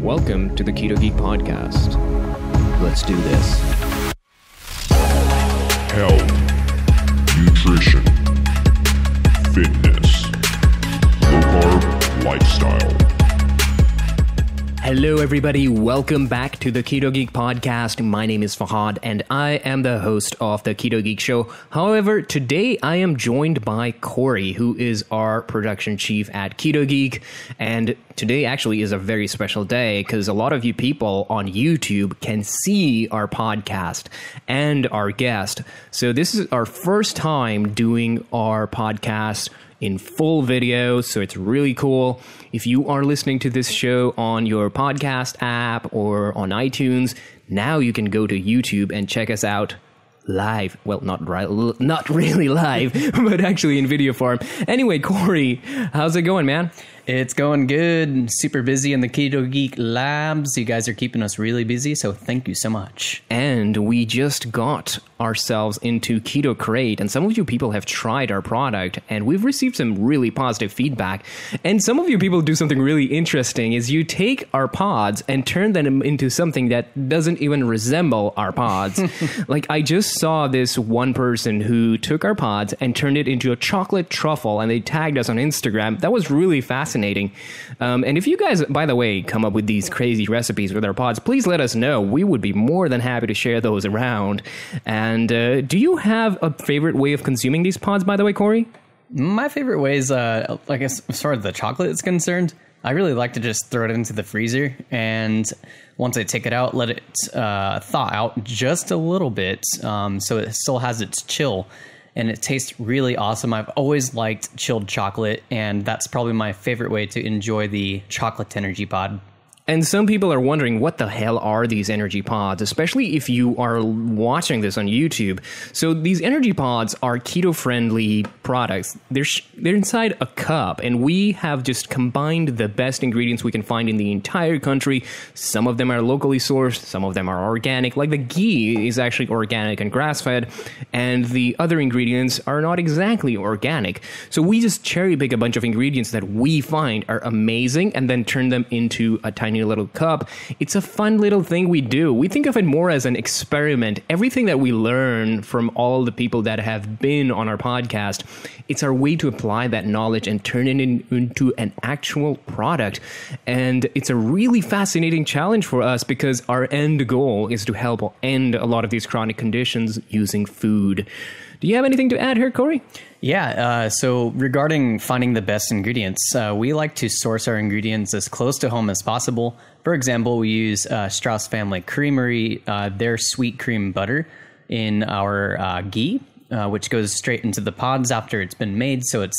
Welcome to the Ketogeek podcast. Let's do this. Health, nutrition, fitness, low-carb lifestyle. Hello, everybody. Welcome back to the Ketogeek podcast. My name is Fahad, and I am the host of the Ketogeek show. However, today I am joined by Corey, who is our production chief at Ketogeek. And today actually is a very special day because a lot of you people on YouTube can see our podcast and our guest. So this is our first time doing our podcast in full video, so it's really cool. If you are listening to this show on your podcast app or on iTunes, now you can go to YouTube and check us out live. Well, not really live, but actually in video form. Anyway, Corey, how's it going, man? It's going good. Super busy in the Ketogeek labs. You guys are keeping us really busy, so thank you so much. And we just got ourselves into Keto Crate, and some of you people have tried our product, and we've received some really positive feedback. And some of you people do something really interesting, is you take our pods and turn them into something that doesn't even resemble our pods. Like, I just saw this one person who took our pods and turned it into a chocolate truffle, and they tagged us on Instagram. That was really fascinating. And if you guys, by the way, come up with these crazy recipes with our pods, please let us know. We would be more than happy to share those around. And do you have a favorite way of consuming these pods, by the way, Corey? My favorite way is, I guess, as far as the chocolate is concerned, I really like to just throw it into the freezer. And once I take it out, let it thaw out just a little bit so it still has its chill. And it tastes really awesome. I've always liked chilled chocolate, and that's probably my favorite way to enjoy the chocolate energy pod. And some people are wondering, what the hell are these energy pods, especially if you are watching this on YouTube. So these energy pods are keto-friendly products. They're inside a cup, and we have just combined the best ingredients we can find in the entire country. Some of them are locally sourced, some of them are organic. Like the ghee is actually organic and grass-fed, and the other ingredients are not exactly organic. So we just cherry-pick a bunch of ingredients that we find are amazing and then turn them into a tiny little cup. It's a fun little thing we do. We think of it more as an experiment. Everything that we learn from all the people that have been on our podcast, it's our way to apply that knowledge and turn it into an actual product. And it's a really fascinating challenge for us because our end goal is to help end a lot of these chronic conditions using food. Do you have anything to add here, Corey? Yeah, so regarding finding the best ingredients, we like to source our ingredients as close to home as possible. For example, we use Strauss Family Creamery, their sweet cream butter in our ghee, which goes straight into the pods after it's been made, so it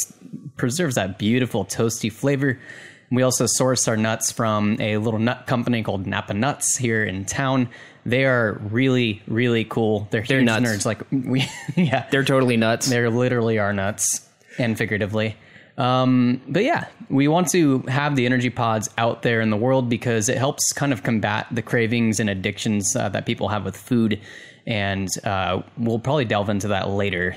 preserves that beautiful toasty flavor. We also source our nuts from a little nut company called Napa Nuts here in town. They are really, really cool. They're huge nuts. nerds. Like yeah, They're totally nuts. they're literally our nuts, and figuratively. But yeah, we want to have the energy pods out there in the world because it helps kind of combat the cravings and addictions that people have with food. And we'll probably delve into that later.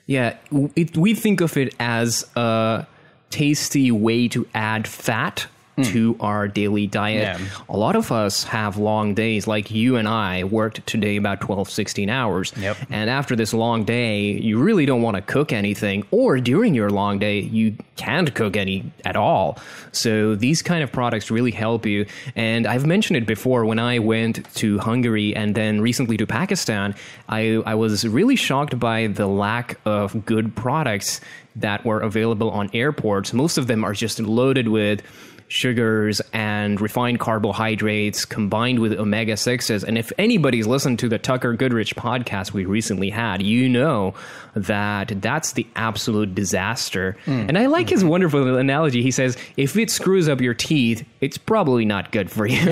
Yeah, we think of it as a tasty way to add fat to our daily diet. Yeah. A lot of us have long days, like you and I worked today about 12, 16 hours. Yep. And after this long day, you really don't want to cook anything, or during your long day, you can't cook any at all. So these kind of products really help you. And I've mentioned it before, when I went to Hungary and then recently to Pakistan, I was really shocked by the lack of good products that were available on airports. Most of them are just loaded with sugars and refined carbohydrates combined with omega-6s. And if anybody's listened to the Tucker Goodrich podcast we recently had, you know that that's the absolute disaster. And I like his wonderful analogy. He says, if it screws up your teeth, it's probably not good for you.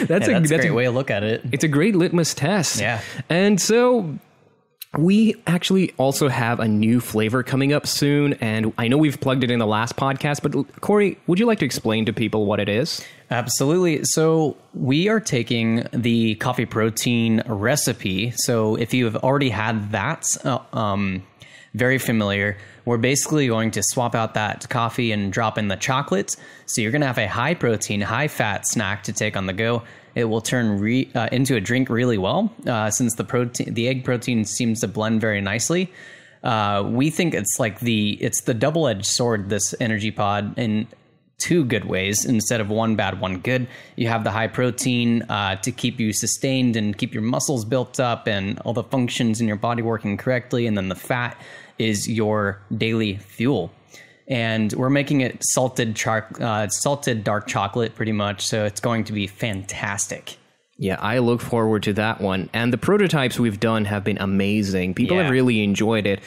That's a great way to look at it. It's a great litmus test. Yeah. And so we actually also have a new flavor coming up soon, and I know we've plugged it in the last podcast, but Corey, would you like to explain to people what it is? Absolutely. So we are taking the coffee protein recipe. So if you have already had that, very familiar. We're basically going to swap out that coffee and drop in the chocolate. So you're going to have a high protein, high fat snack to take on the go. It will turn into a drink really well, since the egg protein seems to blend very nicely. We think it's the double-edged sword, this energy pod, in two good ways instead of one bad, one good. You have the high protein to keep you sustained and keep your muscles built up and all the functions in your body working correctly. And then the fat is your daily fuel. And we're making it salted dark chocolate pretty much. So it's going to be fantastic. Yeah, I look forward to that one. And the prototypes we've done have been amazing. People have really enjoyed it.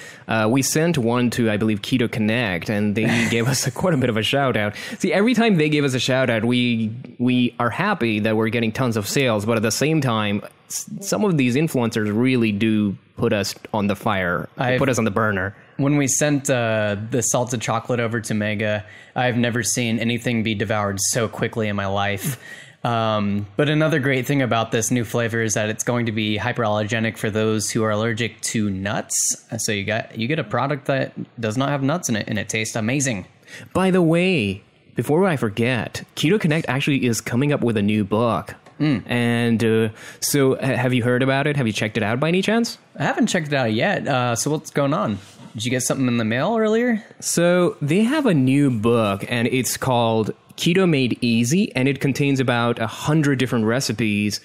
We sent one to, I believe, Keto Connect, and they gave us quite a bit of a shout out. See, every time they give us a shout out, we are happy that we're getting tons of sales. But at the same time, some of these influencers really do put us on the fire, put us on the burner. When we sent the salted chocolate over to Mega, I've never seen anything be devoured so quickly in my life. But another great thing about this new flavor is that it's going to be hyperallergenic for those who are allergic to nuts. So you get a product that does not have nuts in it, and it tastes amazing. By the way, before I forget, Keto Connect actually is coming up with a new book. And so have you heard about it? Have you checked it out by any chance? I haven't checked it out yet. So what's going on? Did you get something in the mail earlier? So they have a new book, and it's called Keto Made Easy, and it contains about 100 different recipes.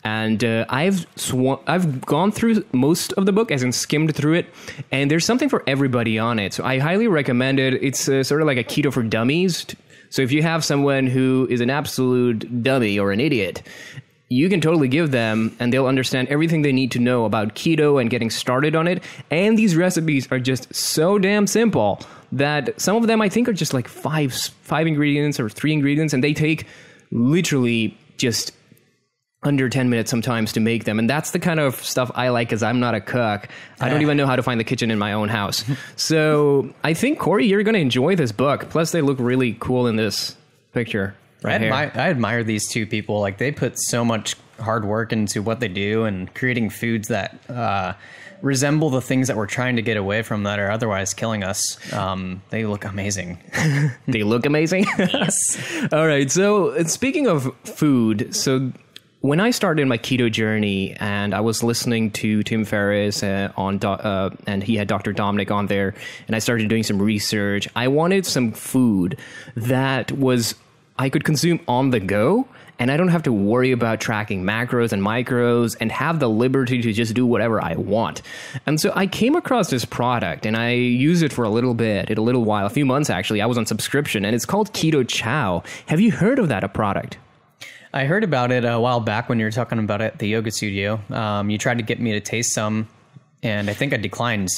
And I've gone through most of the book, as in skimmed through it, and there's something for everybody on it. So I highly recommend it. It's sort of like a keto for dummies. So if you have someone who is an absolute dummy or an idiot, you can totally give them, and they'll understand everything they need to know about keto and getting started on it. And these recipes are just so damn simple that some of them I think are just like five ingredients or 3 ingredients, and they take literally just under 10 minutes sometimes to make them. And that's the kind of stuff I like, because I'm not a cook. I don't even know how to find the kitchen in my own house. So I think, Corey, you're going to enjoy this book. Plus, they look really cool in this picture. I admire these two people. Like, they put so much hard work into what they do and creating foods that resemble the things that we're trying to get away from that are otherwise killing us. They look amazing. They look amazing? Yes. All right. So speaking of food, so when I started my keto journey and I was listening to Tim Ferriss and he had Dr. Dominic on there, and I started doing some research, I wanted some food that I could consume on the go, and I don't have to worry about tracking macros and micros and have the liberty to just do whatever I want. And so I came across this product, and I used it for a little while, a few months actually. I was on subscription, and it's called Keto Chow. Have you heard of that product? I heard about it a while back when you were talking about it at the yoga studio. You tried to get me to taste some, and I think I declined.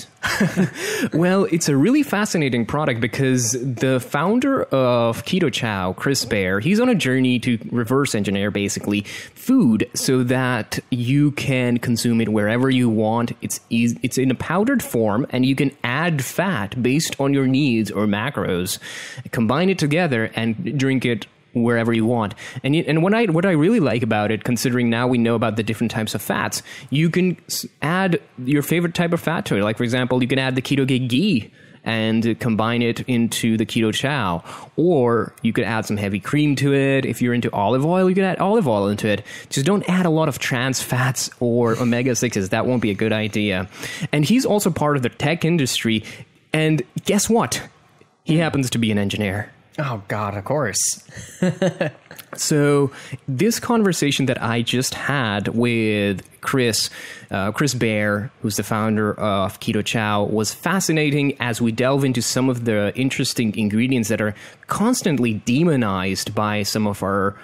Well, it's a really fascinating product because the founder of Keto Chow, Chris Bair, he's on a journey to reverse engineer basically food so that you can consume it wherever you want. It's in a powdered form, and you can add fat based on your needs or macros, combine it together, and drink it wherever you want. And what I really like about it, considering now we know about the different types of fats, you can add your favorite type of fat to it. Like, for example, you can add the Ketogeek ghee and combine it into the Keto Chow. Or you could add some heavy cream to it. If you're into olive oil, you can add olive oil into it. Just don't add a lot of trans fats or omega-6s. That won't be a good idea. And he's also part of the tech industry. And guess what? He happens to be an engineer. Oh, God, of course. So this conversation that I just had with Chris Bair, who's the founder of Keto Chow, was fascinating as we delve into some of the interesting ingredients that are constantly demonized by some of our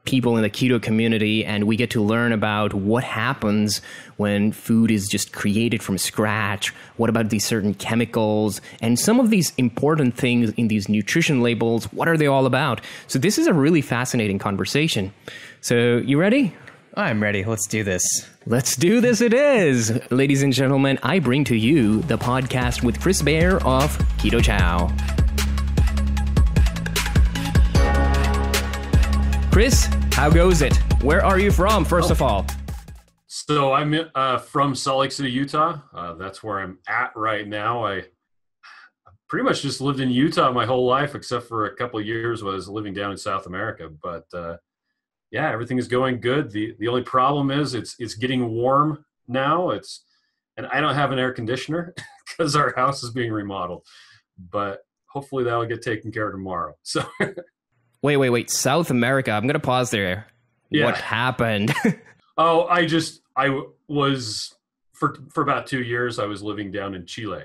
people in the keto community, and we get to learn about what happens when food is just created from scratch. What about these certain chemicals and some of these important things in these nutrition labels? What are they all about? So this is a really fascinating conversation. So you ready? I'm ready. Let's do this. Let's do this. It is. Ladies and gentlemen, I bring to you the podcast with Chris Bair of Keto Chow. Chris, how goes it? Where are you from, first of all? So I'm from Salt Lake City, Utah. That's where I'm at right now. I pretty much just lived in Utah my whole life, except for a couple of years when I was living down in South America. But yeah, everything is going good. The only problem is it's getting warm now. And I don't have an air conditioner because our house is being remodeled. But hopefully that will get taken care of tomorrow. So Wait. South America. I'm going to pause there. Yeah. What happened? Oh, I was for about 2 years. I was living down in Chile,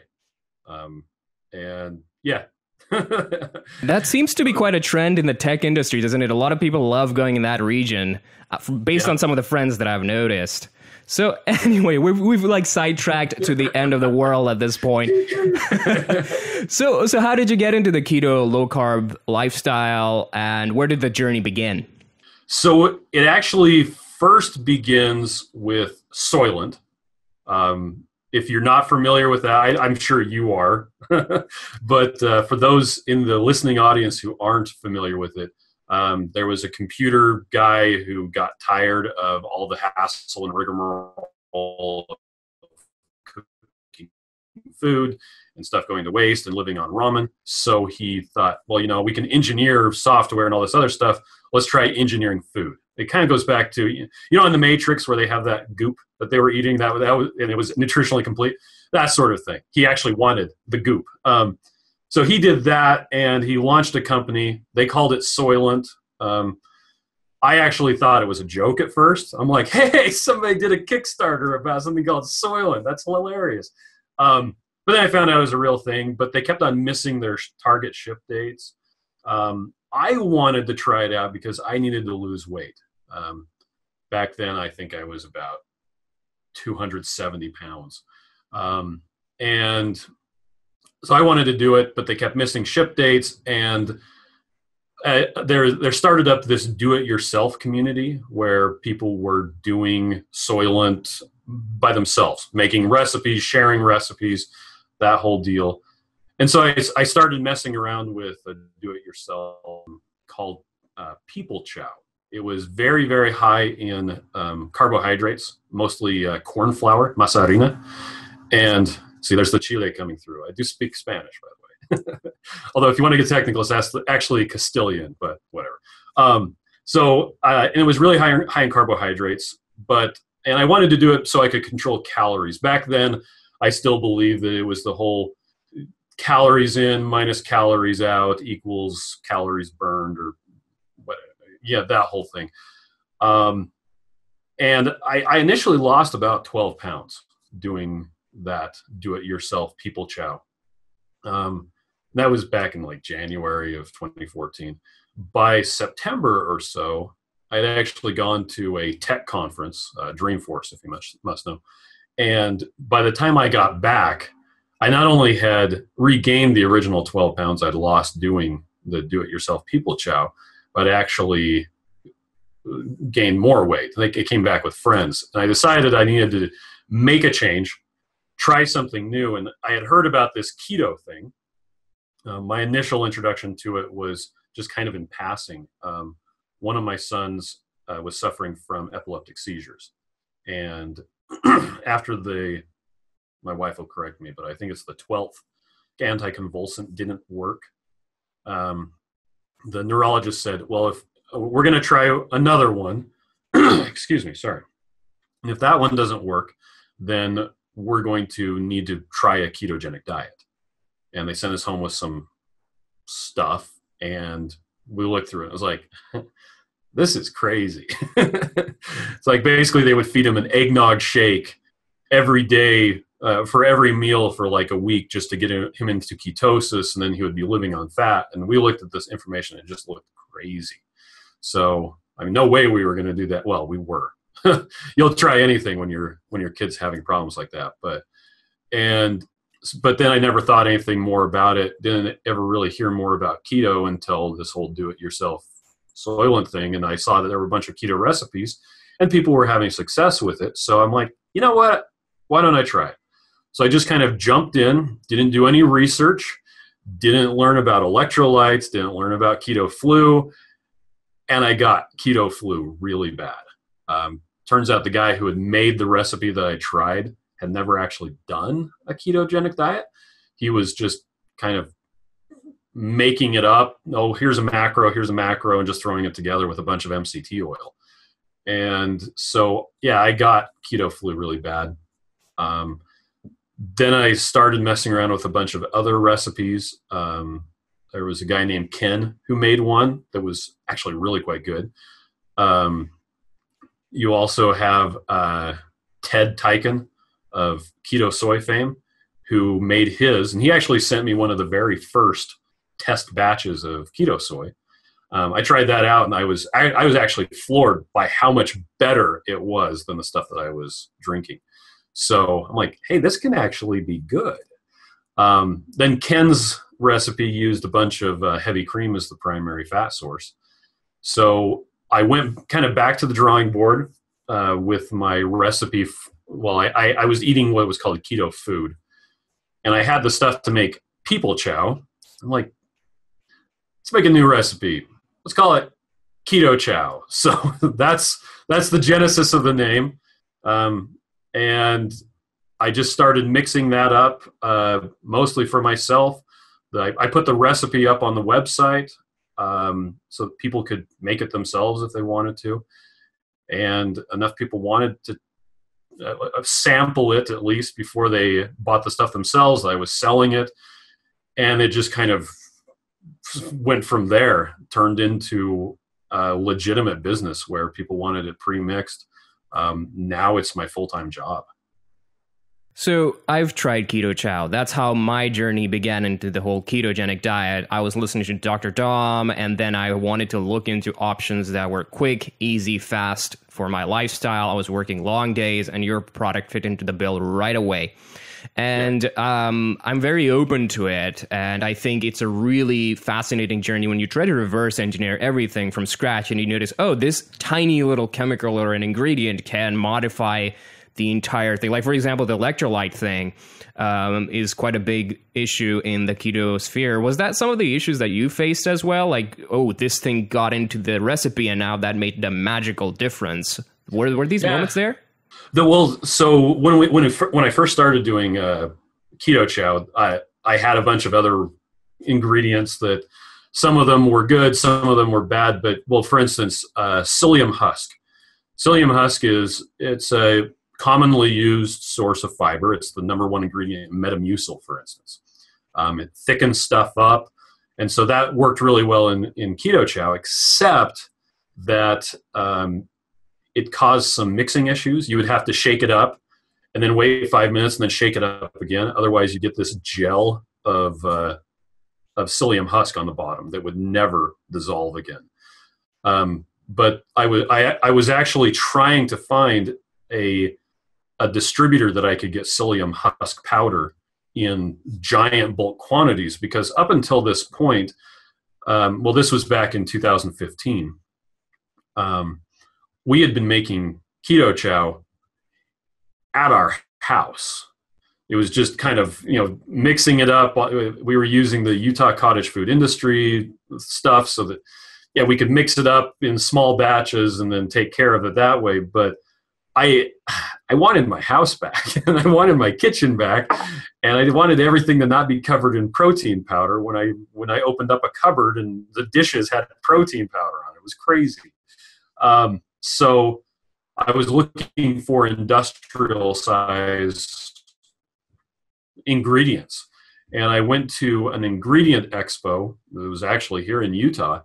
and yeah. That seems to be quite a trend in the tech industry, doesn't it? A lot of people love going in that region, based on some of the friends that I've noticed. So anyway, we've like sidetracked to the end of the world at this point. So how did you get into the keto low carb lifestyle, and where did the journey begin? So it actually first begins with Soylent. If you're not familiar with that, I'm sure you are. But for those in the listening audience who aren't familiar with it, there was a computer guy who got tired of all the hassle and rigmarole of cooking food and stuff going to waste and living on ramen. So he thought, well, we can engineer software and all this other stuff. Let's try engineering food. It kind of goes back to, in the Matrix where they have that goop that they were eating, that was, and it was nutritionally complete, that sort of thing. He actually wanted the goop. So he did that, and he launched a company. They called it Soylent. I actually thought it was a joke at first. I'm like, hey, somebody did a Kickstarter about something called Soylent. That's hilarious. But then I found out it was a real thing, but they kept on missing their target ship dates. I wanted to try it out because I needed to lose weight. Back then, I think I was about 270 pounds. And so I wanted to do it, but they kept missing ship dates. And there started up this do-it-yourself community where people were doing Soylent by themselves, making recipes, sharing recipes, that whole deal. And so I started messing around with a do-it-yourself called Keto Chow. It was very, very high in carbohydrates, mostly corn flour, masa harina. And see, there's the Chile coming through. I do speak Spanish, by the way. Although if you want to get technical, it's actually Castilian, but whatever. And it was really high in carbohydrates, and I wanted to do it so I could control calories. Back then, I still believed that it was the whole calories in minus calories out equals calories burned, or whatever. Yeah, that whole thing. And I initially lost about 12 pounds doing that do-it-yourself Keto Chow. That was back in like January of 2014. By September or so, I'd actually gone to a tech conference, Dreamforce, if you must know. And by the time I got back, I not only had regained the original 12 pounds I'd lost doing the do-it-yourself Keto Chow, but actually gained more weight. Like, it came back with friends. And I decided I needed to make a change, try something new. And I had heard about this keto thing. My initial introduction to it was just kind of in passing. One of my sons was suffering from epileptic seizures. And after my wife will correct me, but I think it's the 12th anticonvulsant didn't work. The neurologist said, well, if we're going to try another one, excuse me, sorry. And if that one doesn't work, then we're going to need to try a ketogenic diet. And they sent us home with some stuff, and we looked through it. I was like, this is crazy. It's like basically they would feed him an eggnog shake every day for every meal for like a week just to get him into ketosis, and then he would be living on fat. And we looked at this information and it just looked crazy. So, I mean, no way we were going to do that. Well, we were. You'll try anything when your kid's having problems like that. But then I never thought anything more about it. Didn't ever really hear more about keto until this whole do-it-yourself Soylent thing. And I saw that there were a bunch of keto recipes and people were having success with it. So I'm like, you know what? Why don't I try it? So I just kind of jumped in, didn't do any research, didn't learn about electrolytes, didn't learn about keto flu. And I got keto flu really bad. turns out the guy who had made the recipe that I tried had never actually done a ketogenic diet. He was just kind of making it up. Oh, here's a macro, and just throwing it together with a bunch of MCT oil. And so, yeah, I got keto flu really bad. Then I started messing around with a bunch of other recipes. There was a guy named Ken who made one that was actually really quite good. You also have Ted Tyken of Keto Soy fame, who made his, and he actually sent me one of the very first test batches of Keto Soy. I tried that out, and I was actually floored by how much better it was than the stuff that I was drinking. So I'm like, hey, this can actually be good. Then Ken's recipe used a bunch of heavy cream as the primary fat source. So I went kind of back to the drawing board with my recipe. I was eating what was called keto food, and I had the stuff to make people chow. I'm like, let's make a new recipe. Let's call it Keto Chow. So that's the genesis of the name. And I just started mixing that up, mostly for myself. I put the recipe up on the website so that people could make it themselves if they wanted to. And enough people wanted to sample it at least before they bought the stuff themselves. I was selling it, and it just kind of went from there, turned into a legitimate business where people wanted it pre-mixed. Now it's my full-time job. So I've tried Keto Chow. That's how my journey began into the whole ketogenic diet. I was listening to Dr. Dom, and then I wanted to look into options that were quick, easy, fast for my lifestyle. I was working long days, and your product fit into the bill right away. And I'm very open to it, and I think it's a really fascinating journey when you try to reverse engineer everything from scratch, and you notice, oh, this tiny little chemical or an ingredient can modify the entire thing. Like, for example, the electrolyte thing is quite a big issue in the keto sphere. Was that some of the issues that you faced as well? Like, oh, this thing got into the recipe, and now that made the magical difference. Were these moments there? So when I first started doing Keto Chow, I had a bunch of other ingredients that some of them were good, some of them were bad. But for instance, psyllium husk. Psyllium husk it's a commonly used source of fiber. It's the number one ingredient in Metamucil, for instance. It thickens stuff up, and so that worked really well in Keto Chow, except that it caused some mixing issues. You would have to shake it up and then wait 5 minutes and then shake it up again. Otherwise, you get this gel of psyllium husk on the bottom that would never dissolve again. But I was actually trying to find a distributor that I could get psyllium husk powder in giant bulk quantities, because up until this point, this was back in 2015, we had been making Keto Chow at our house. It was just kind of, mixing it up. We were using the Utah cottage food industry stuff so that, we could mix it up in small batches and then take care of it that way. But I wanted my house back, and I wanted my kitchen back, and I wanted everything to not be covered in protein powder. When I opened up a cupboard and the dishes had protein powder on it, it was crazy. So I was looking for industrial size ingredients, and I went to an ingredient expo that was actually here in Utah,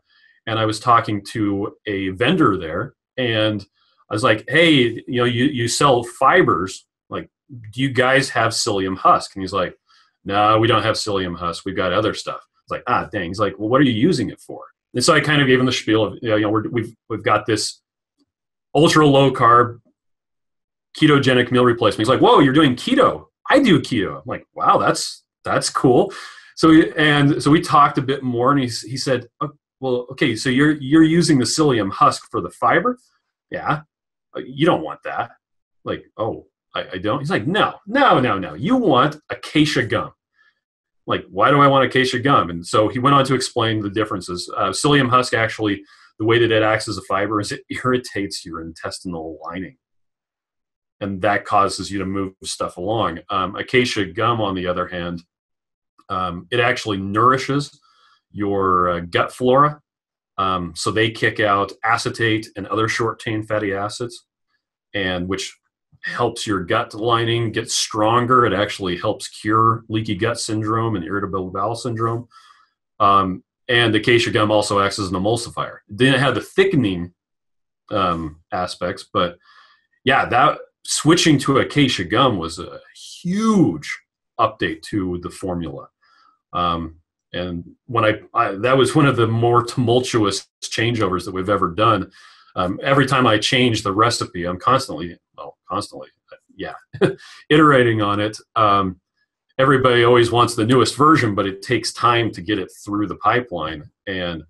and I was talking to a vendor there, and I was like, hey, you sell fibers. Like, do you guys have psyllium husk? And he's like, no, we don't have psyllium husk. We've got other stuff. It's like, dang. He's like, well, what are you using it for? And so I kind of gave him the spiel of, we've got this ultra low carb ketogenic meal replacement. He's like, whoa, you're doing keto. I do keto. I'm like, wow, that's cool. So we talked a bit more, and he said, oh, well, okay, so you're using the psyllium husk for the fiber? Yeah. You don't want that. Like, oh, I don't. He's like, no. You want acacia gum. Like, why do I want acacia gum? And so he went on to explain the differences. Psyllium husk, actually, the way that it acts as a fiber is it irritates your intestinal lining. and that causes you to move stuff along. Acacia gum, on the other hand, it actually nourishes your gut flora. So they kick out acetate and other short-chain fatty acids, and which helps your gut lining get stronger. It actually helps cure leaky gut syndrome and irritable bowel syndrome. And acacia gum also acts as an emulsifier. It didn't have the thickening aspects, but yeah, that switching to acacia gum was a huge update to the formula. And when that was one of the more tumultuous changeovers that we've ever done. Every time I change the recipe, I'm constantly, iterating on it. Everybody always wants the newest version, but it takes time to get it through the pipeline. And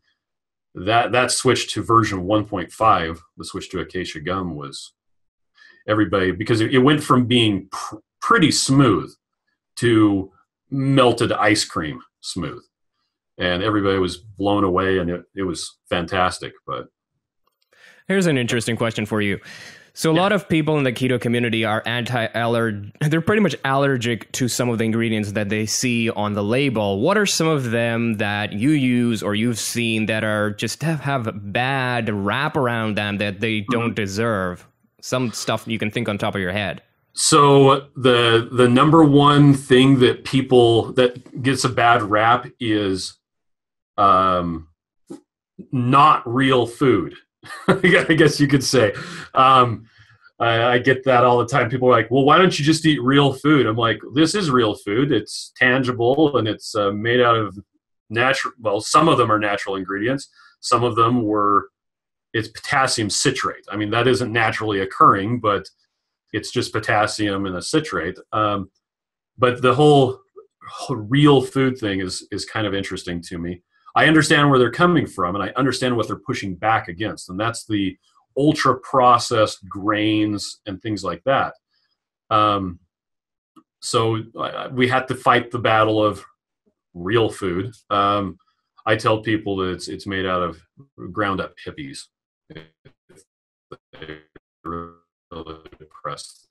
that switch to version 1.5, the switch to acacia gum, was everybody, because it went from being pretty smooth to melted ice cream smooth. And everybody was blown away, and it was fantastic. But here's an interesting question for you. So a lot of people in the keto community are they're pretty much allergic to some of the ingredients that they see on the label. What are some of them that you use or you've seen that are just have bad rap around them that they don't deserve? Some stuff you can think on top of your head. So the number one thing that gets a bad rap is not real food. I guess you could say. I get that all the time. People are like, well, why don't you just eat real food? I'm like, this is real food. It's tangible, and it's made out of natural. Well, some of them are natural ingredients. Some of them it's potassium citrate. I mean, that isn't naturally occurring, but it's just potassium and a citrate. But the whole real food thing is kind of interesting to me. I understand where they're coming from, and I understand what they're pushing back against, and that's the ultra-processed grains and things like that. So we had to fight the battle of real food. I tell people that it's made out of ground-up hippies. They really press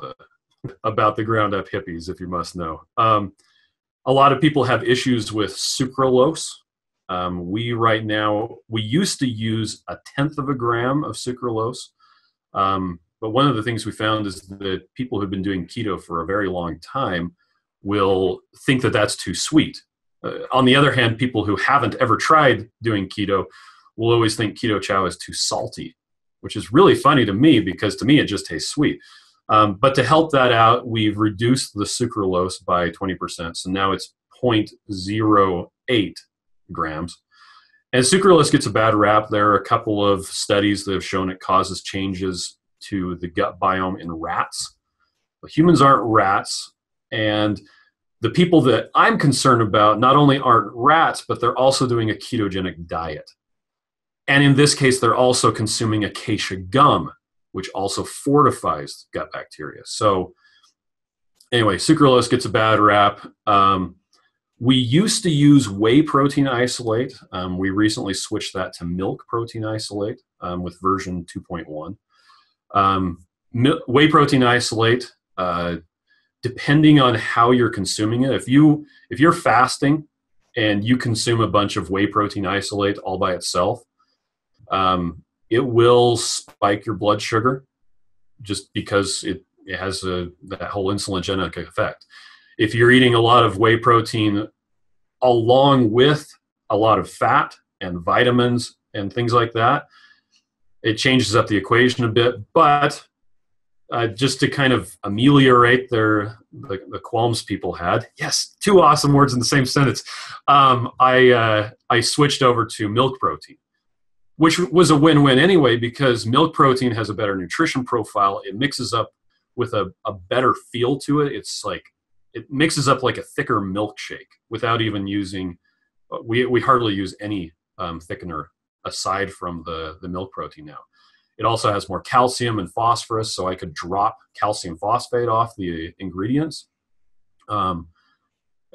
about the ground-up hippies, if you must know. A lot of people have issues with sucralose. We used to use 1/10 gram of sucralose. But one of the things we found is that people who've been doing keto for a very long time will think that that's too sweet. On the other hand, people who haven't ever tried doing keto will always think Keto Chow is too salty, which is really funny to me because to me it just tastes sweet. But to help that out, we've reduced the sucralose by 20%. So now it's 0.08 grams. And sucralose gets a bad rap. There are a couple of studies that have shown it causes changes to the gut biome in rats. But humans aren't rats. And the people that I'm concerned about not only aren't rats, but they're also doing a ketogenic diet. And in this case, they're also consuming acacia gum, which also fortifies gut bacteria. So anyway, sucralose gets a bad rap. We used to use whey protein isolate. We recently switched that to milk protein isolate with version 2.1. Whey protein isolate, depending on how you're consuming it, if you're fasting and you consume a bunch of whey protein isolate all by itself, it will spike your blood sugar just because it has that whole insulinogenic effect. If you're eating a lot of whey protein along with a lot of fat and vitamins and things like that, it changes up the equation a bit. But just to kind of ameliorate the qualms people had, yes, two awesome words in the same sentence, I switched over to milk protein, which was a win-win anyway because milk protein has a better nutrition profile. It mixes up with a better feel to it. It's like it mixes up like a thicker milkshake without even using. We hardly use any thickener aside from the milk protein now. It also has more calcium and phosphorus, so I could drop calcium phosphate off the ingredients. And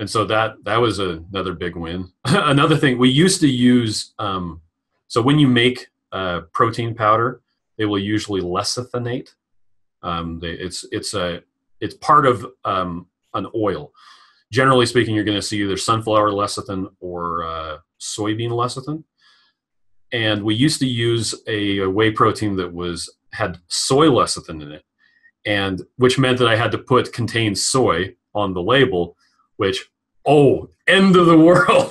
so that was another big win. Another thing, we used to use, so when you make protein powder, they will usually lecithinate It's part of an oil. Generally speaking, you're going to see either sunflower lecithin or soybean lecithin. And we used to use a whey protein that had soy lecithin in it, and which meant that I had to put contains soy on the label, which, end of the world.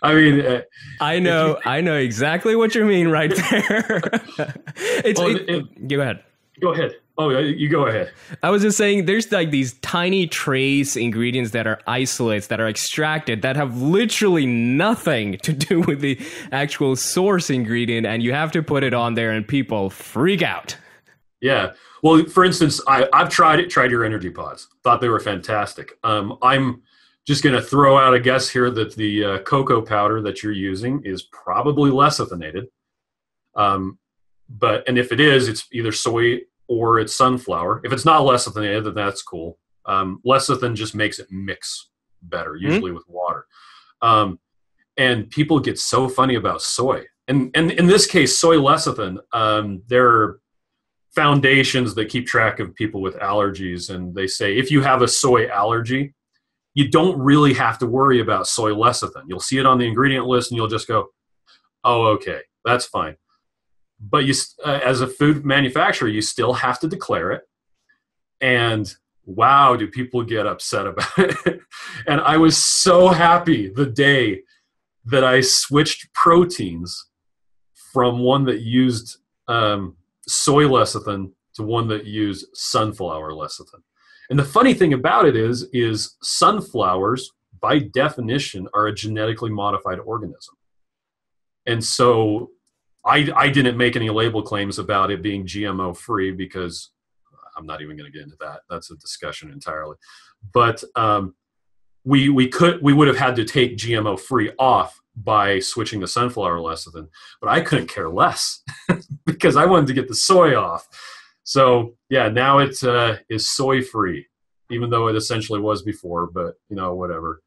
I mean, I know exactly what you mean right there. Go ahead. Go ahead. Oh, you go ahead. I was just saying, there's like these tiny trace ingredients that are isolates that are extracted that have literally nothing to do with the actual source ingredient, and you have to put it on there, and people freak out. Yeah. Well, for instance, I've tried your energy pods. Thought they were fantastic. I'm just going to throw out a guess here that the cocoa powder that you're using is probably lecithinated. And if it is, it's either soy or it's sunflower. If it's not lecithinated, then that's cool. Lecithin just makes it mix better, usually with water. And people get so funny about soy. And in this case, soy lecithin, there are foundations that keep track of people with allergies. And they say, if you have a soy allergy, you don't really have to worry about soy lecithin. You'll see it on the ingredient list and you'll just go, oh, okay, that's fine. But you, as a food manufacturer, you still have to declare it. And wow, do people get upset about it. And I was so happy the day that I switched proteins from one that used soy lecithin to one that used sunflower lecithin. And the funny thing about it is sunflowers, by definition, are a genetically modified organism. And so I didn't make any label claims about it being GMO free because I'm not even going to get into that. That's a discussion entirely. But we would have had to take GMO free off by switching to sunflower lecithin, but I couldn't care less because I wanted to get the soy off. So yeah, now it is soy free, even though it essentially was before. But whatever.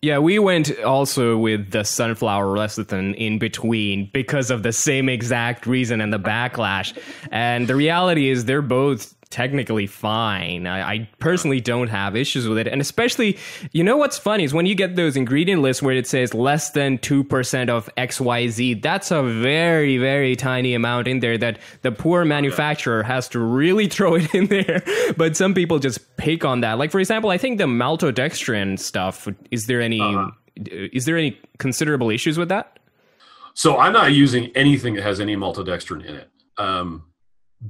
Yeah, we went also with the sunflower lecithin in between because of the same exact reason and the backlash. And the reality is they're both technically fine. I personally don't have issues with it. And especially, what's funny is when you get those ingredient lists where it says less than 2% of XYZ, that's a very, very tiny amount in there that the poor manufacturer has to really throw it in there. But some people just pick on that. Like, for example, I think the maltodextrin stuff, is there any considerable issues with that? So I'm not using anything that has any maltodextrin in it.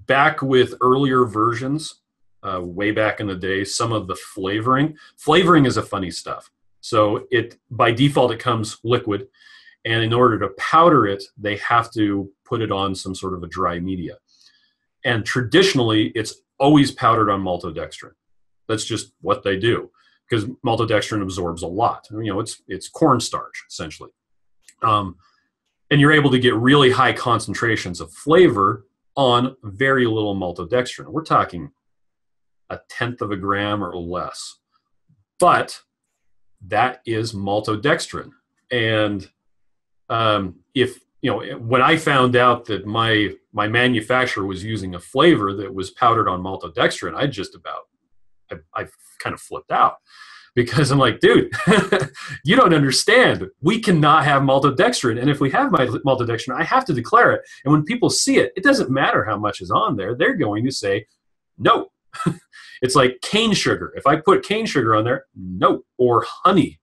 Back with earlier versions, way back in the day, some of the flavoring is a funny stuff. So by default, it comes liquid. And in order to powder it, they have to put it on some sort of a dry media. And traditionally, it's always powdered on maltodextrin. That's just what they do because maltodextrin absorbs a lot. It's cornstarch, essentially. And you're able to get really high concentrations of flavor on very little maltodextrin. We're talking 1/10 of a gram or less. But that is maltodextrin. And when I found out that my manufacturer was using a flavor that was powdered on maltodextrin, I kind of flipped out. Because I'm like, dude, you don't understand. We cannot have maltodextrin. And if we have maltodextrin, I have to declare it. And when people see it, it doesn't matter how much is on there. They're going to say, no. It's like cane sugar. If I put cane sugar on there, no. Or honey.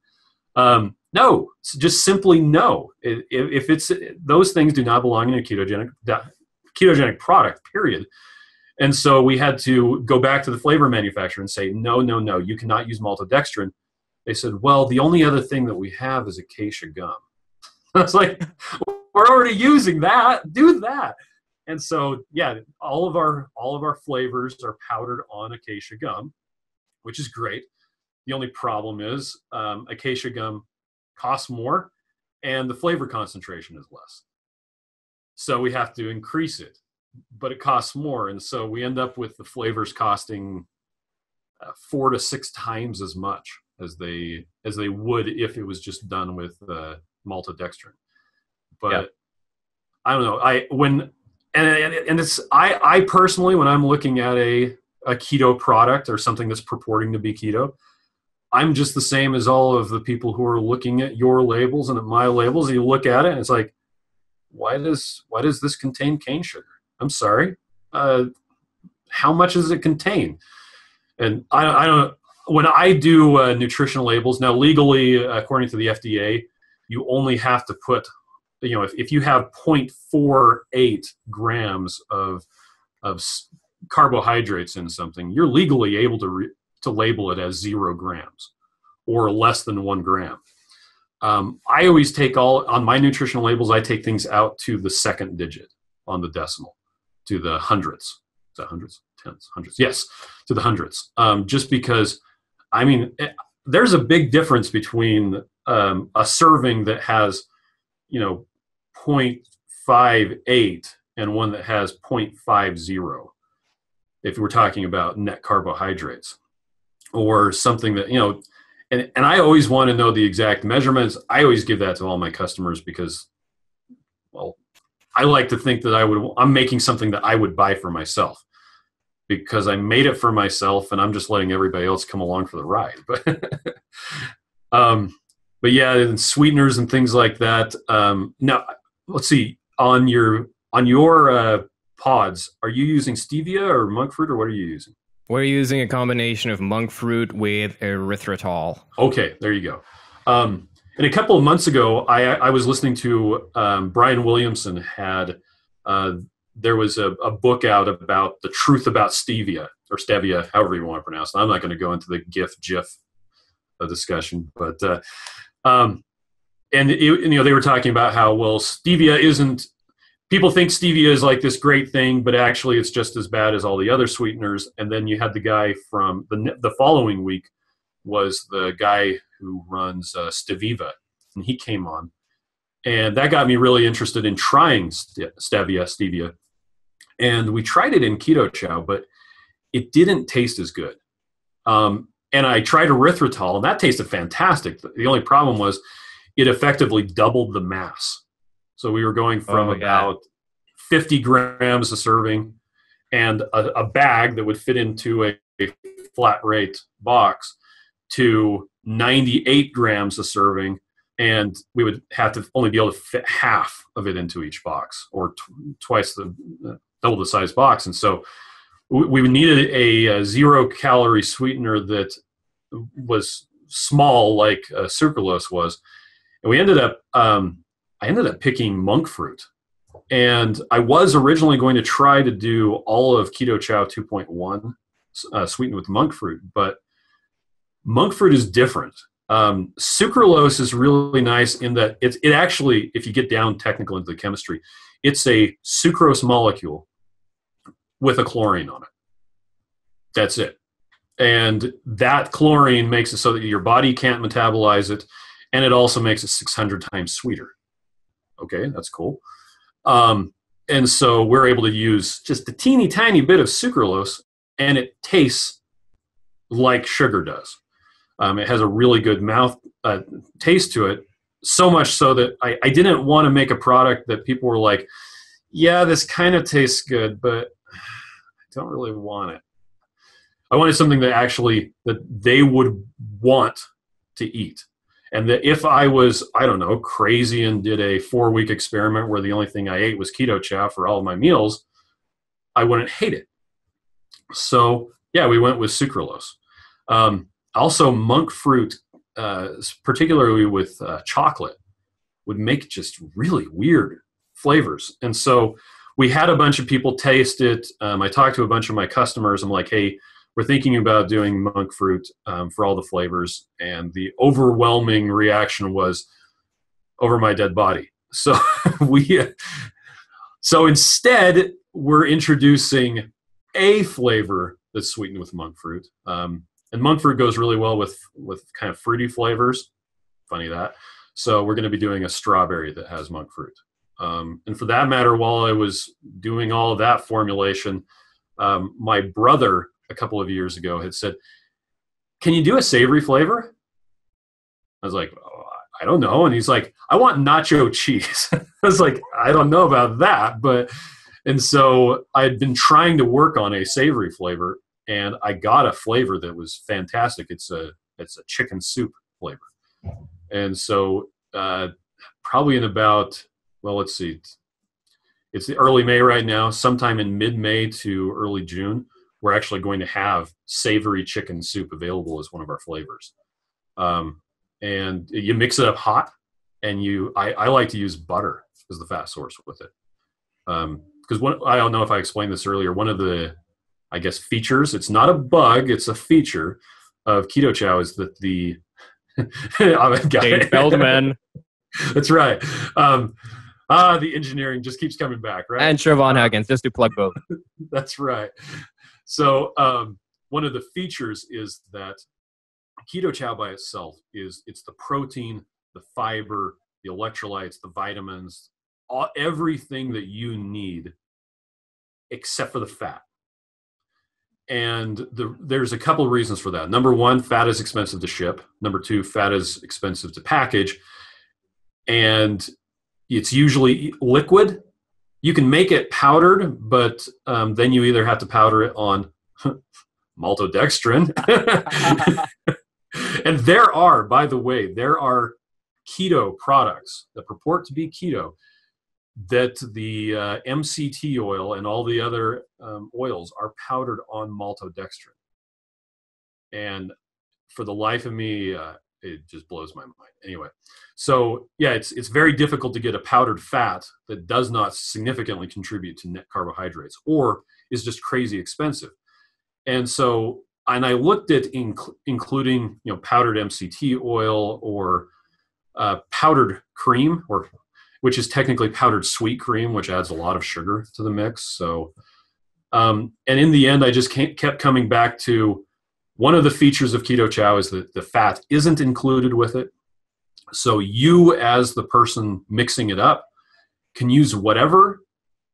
No. It's just simply no. If it's those things do not belong in a ketogenic product, period. And so we had to go back to the flavor manufacturer and say, no, you cannot use maltodextrin. They said, well, the only other thing that we have is acacia gum. I was like, we're already using that. Do that. And so, yeah, all of our flavors are powdered on acacia gum, which is great. The only problem is acacia gum costs more and the flavor concentration is less. So we have to increase it. But it costs more, and so we end up with the flavors costing 4 to 6 times as much as they would if it was just done with maltodextrin. But yeah. I don't know. and it's I personally, when I'm looking at a keto product or something that's purporting to be keto, I'm just the same as all of the people who are looking at your labels and at my labels. And you look at it and it's like, why does this contain cane sugar? I'm sorry. How much does it contain? And I don't, when I do nutritional labels, now legally, according to the FDA, you only have to put, if you have 0.48 grams of carbohydrates in something, you're legally able to label it as 0 grams or less than 1 gram. I always take on my nutritional labels, I take things out to the second digit on the decimal, to the hundreds. Is that hundreds? Tens? Hundreds? Yes, to the hundreds. Just because, there's a big difference between a serving that has, 0.58 and one that has 0.50. If we're talking about net carbohydrates or something that, and I always want to know the exact measurements. I always give that to all my customers because, well, I like to think that I'm making something that I would buy for myself because I made it for myself and I'm just letting everybody else come along for the ride. But yeah, and sweeteners and things like that. Now, let's see, on your pods, are you using stevia or monk fruit, or what are you using? We're using a combination of monk fruit with erythritol. Okay, there you go. And a couple of months ago, I was listening to Brian Williamson had, there was a book out about the truth about stevia, or stevia, however you want to pronounce it. I'm not going to go into the GIF discussion, but and they were talking about how, well, stevia isn't, people think stevia is like this great thing, but actually it's just as bad as all the other sweeteners. And then you had the guy from the following week was the guy who runs Stevia, and he came on. And that got me really interested in trying stevia. And we tried it in Keto Chow, but it didn't taste as good. And I tried erythritol, and that tasted fantastic. The only problem was it effectively doubled the mass. So we were going from about 50 grams a serving and a bag that would fit into a flat rate box to 98 grams a serving. And we would have to only be able to fit half of it into each box, or twice double the size box. And so we needed a 0-calorie sweetener that was small, like sucralose was. And we ended up, I ended up picking monk fruit. And I was originally going to try to do all of Keto Chow 2.1 sweetened with monk fruit, but monk fruit is different. Sucralose is really nice in that it actually, if you get down technical into the chemistry, it's a sucrose molecule with a chlorine on it. That's it. And that chlorine makes it so that your body can't metabolize it, and it also makes it 600 times sweeter. Okay, that's cool. And so we're able to use just a teeny tiny bit of sucralose, and it tastes like sugar does. It has a really good mouth taste to it, so much so that I didn't want to make a product that people were like, yeah, this kind of tastes good, but I don't really want it. I wanted something that they would want to eat. And that if I was, I don't know, crazy and did a 4-week experiment where the only thing I ate was Keto Chow for all of my meals, I wouldn't hate it. So yeah, we went with sucralose. Also, monk fruit, particularly with chocolate, would make just really weird flavors. And so we had a bunch of people taste it. I talked to a bunch of my customers. I'm like, hey, we're thinking about doing monk fruit for all the flavors. And the overwhelming reaction was over my dead body. So so instead, we're introducing a flavor that's sweetened with monk fruit. And monk fruit goes really well with kind of fruity flavors. Funny that. So we're going to be doing a strawberry that has monk fruit. And for that matter, while I was doing all of that formulation, my brother a couple of years ago had said, can you do a savory flavor? I was like, oh, I don't know. And he's like, I want nacho cheese. I was like, I don't know about that. And so I had been trying to work on a savory flavor, and I got a flavor that was fantastic. It's a chicken soup flavor. And so probably in about, well, let's see, it's the early May right now. Sometime in mid-May to early June, we're actually going to have savory chicken soup available as one of our flavors. And you mix it up hot, and I like to use butter as the fat source with it. Because I don't know if I explained this earlier, one of the, I guess, features, it's not a bug, it's a feature of Keto Chow is that the Dave Feldman that's right. The engineering just keeps coming back, right? and Siobhan Huggins, just to plug both. That's right. So one of the features is that Keto Chow by itself it's the protein, the fiber, the electrolytes, the vitamins, everything that you need except for the fat. And there's a couple of reasons for that. Number one, fat is expensive to ship. Number two, fat is expensive to package. And it's usually liquid. You can make it powdered, but then you either have to powder it on maltodextrin. And by the way, there are keto products that purport to be keto that the MCT oil and all the other oils are powdered on maltodextrin. And for the life of me, it just blows my mind. Anyway, so yeah, it's very difficult to get a powdered fat that does not significantly contribute to net carbohydrates or is just crazy expensive. And so, and I looked at including, powdered MCT oil or powdered cream, which is technically powdered sweet cream, which adds a lot of sugar to the mix. So, and in the end, I just kept coming back to one of the features of Keto Chow is that the fat isn't included with it. So you, as the person mixing it up, can use whatever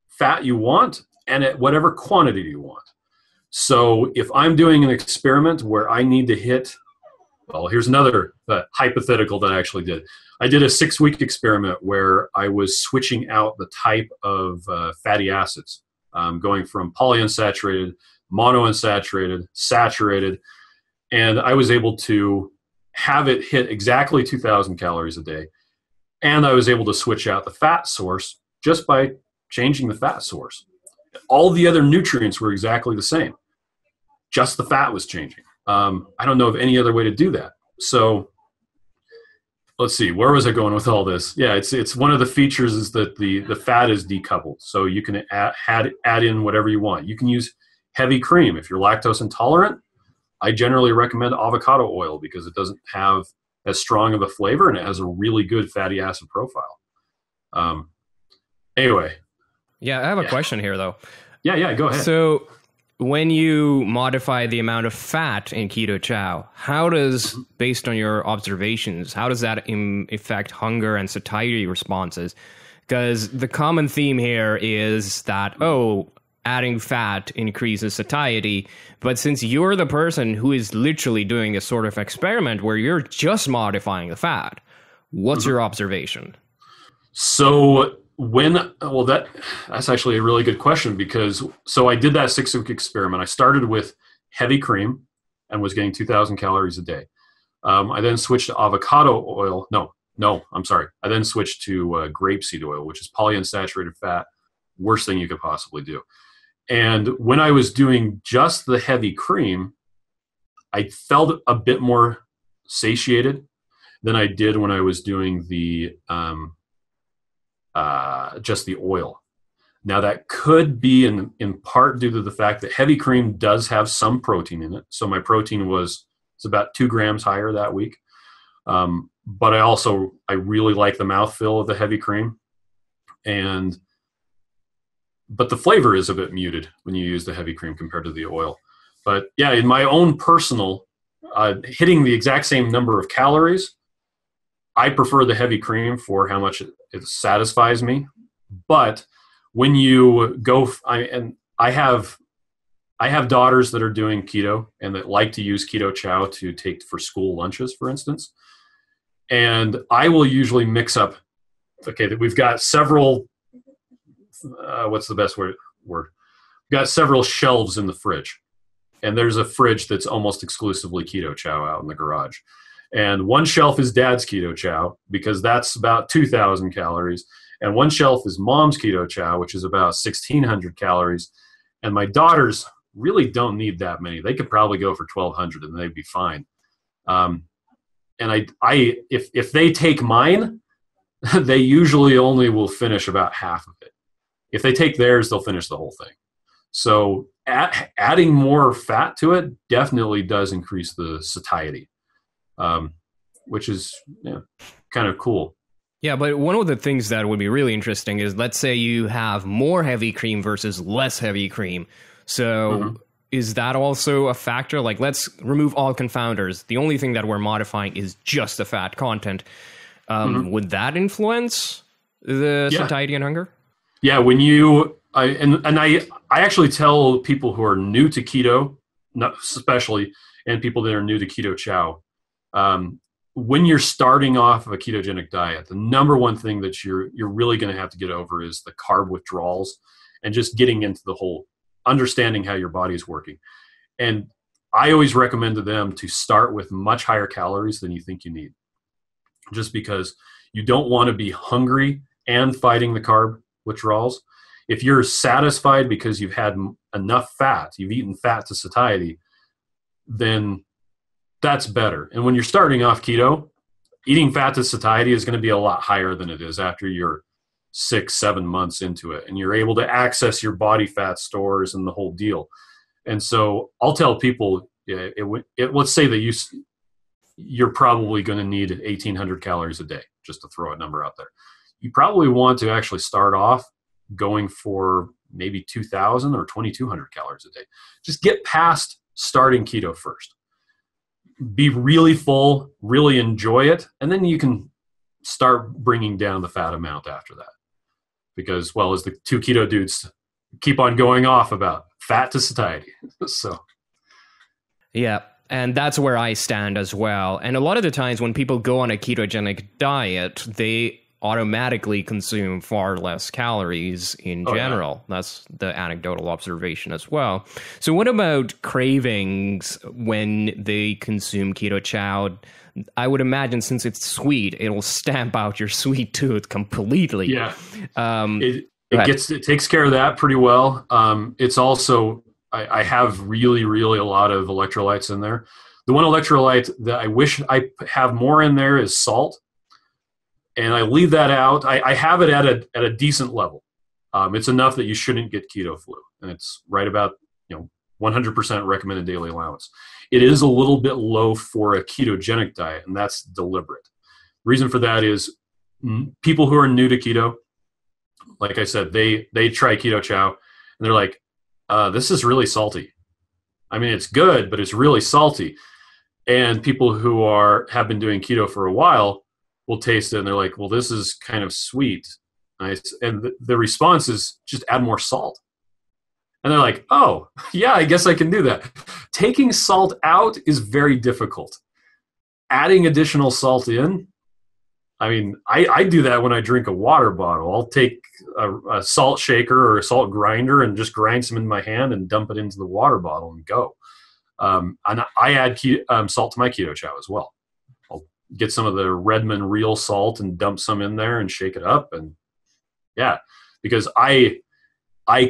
fat you want and at whatever quantity you want. So if I'm doing an experiment where I need to hit, well, here's another hypothetical that I actually did. I did a 6-week experiment where I was switching out the type of fatty acids, going from polyunsaturated, monounsaturated, saturated, and I was able to have it hit exactly 2,000 calories a day. And I was able to switch out the fat source just by changing the fat source. All the other nutrients were exactly the same. Just the fat was changing. I don't know of any other way to do that. So let's see, where was I going with all this? Yeah, it's one of the features is that the fat is decoupled. So you can add in whatever you want. You can use heavy cream. If you're lactose intolerant, I generally recommend avocado oil because it doesn't have as strong of a flavor and it has a really good fatty acid profile. Anyway. Yeah, I have a question here, though. Yeah, go ahead. So when you modify the amount of fat in Keto Chow, how does, based on your observations, how does that affect hunger and satiety responses? Because the common theme here is that, adding fat increases satiety, but since you're the person who is literally doing a sort of experiment where you're just modifying the fat, what's your observation? So that's actually a really good question because I did that 6-week experiment. I started with heavy cream and was getting 2,000 calories a day. I then switched to avocado oil. I then switched to grapeseed oil, which is polyunsaturated fat. Worst thing you could possibly do. And when I was doing just the heavy cream, I felt a bit more satiated than I did when I was doing the just the oil. Now that could be in part due to the fact that heavy cream does have some protein in it. So my protein was about 2 grams higher that week. But I really like the mouthfeel of the heavy cream. But the flavor is a bit muted when you use the heavy cream compared to the oil. But yeah, in my own personal, hitting the exact same number of calories, I prefer the heavy cream for how much it satisfies me. But when you go, I have daughters that are doing keto and that like to use Keto Chow to take for school lunches, for instance. And I will usually mix up, we've got several what's the best word? Got several shelves in the fridge, and there's a fridge that's almost exclusively Keto Chow out in the garage. And one shelf is Dad's Keto Chow because that's about 2,000 calories, and one shelf is Mom's Keto Chow, which is about 1,600 calories. And my daughters really don't need that many. They could probably go for 1,200 and they'd be fine. And if they take mine, they usually only will finish about half of it. If they take theirs, they'll finish the whole thing. So adding more fat to it definitely does increase the satiety, which is kind of cool. Yeah, but one of the things that would be really interesting is, let's say you have more heavy cream versus less heavy cream. So is that also a factor? Like, let's remove all confounders. The only thing that we're modifying is just the fat content. Would that influence the satiety and hunger? Yeah, when I actually tell people who are new to keto, especially, and people that are new to Keto Chow, when you're starting off a ketogenic diet, the number one thing that you're really going to have to get over is the carb withdrawals and just getting into the whole understanding how your body is working. And I always recommend to them to start with much higher calories than you think you need, just because you don't want to be hungry and fighting the carb withdrawals. If you're satisfied because you've had enough fat, you've eaten fat to satiety, then that's better. And when you're starting off keto, eating fat to satiety is going to be a lot higher than it is after you're 6-7 months into it, and you're able to access your body fat stores and the whole deal. And so I'll tell people, let's say that you're probably going to need 1,800 calories a day, just to throw a number out there. You probably want to actually start off going for maybe 2,000 or 2,200 calories a day. Just get past starting keto first. Be really full, really enjoy it, and then you can start bringing down the fat amount after that. Because, well, as the two keto dudes keep on going off about, fat to satiety. So, yeah, and that's where I stand as well. And a lot of the times when people go on a ketogenic diet, they automatically consume far less calories in general. Yeah. That's the anecdotal observation as well. So what about cravings when they consume Keto Chow? I would imagine since it's sweet, it'll stamp out your sweet tooth completely. Yeah. It takes care of that pretty well. It's also, I have really a lot of electrolytes in there. The one electrolyte that I wish I have more in there is salt. And I leave that out. I have it at a decent level. It's enough that you shouldn't get keto flu, and it's right about 100% recommended daily allowance. It is a little bit low for a ketogenic diet, and that's deliberate. The reason for that is people who are new to keto, like I said, they try Keto Chow, and they're like, "This is really salty. I mean, it's good, but it's really salty." And people who have been doing keto for a while will taste it and they're like, well, this is kind of sweet. And the response is just add more salt. And they're like, oh, yeah, I guess I can do that. Taking salt out is very difficult. Adding additional salt in, I mean, I do that when I drink a water bottle. I'll take a salt shaker or a salt grinder and just grind some in my hand and dump it into the water bottle and go. And I add salt to my Keto Chow as well. Get some of the Redmond real salt and dump some in there and shake it up. And yeah, because I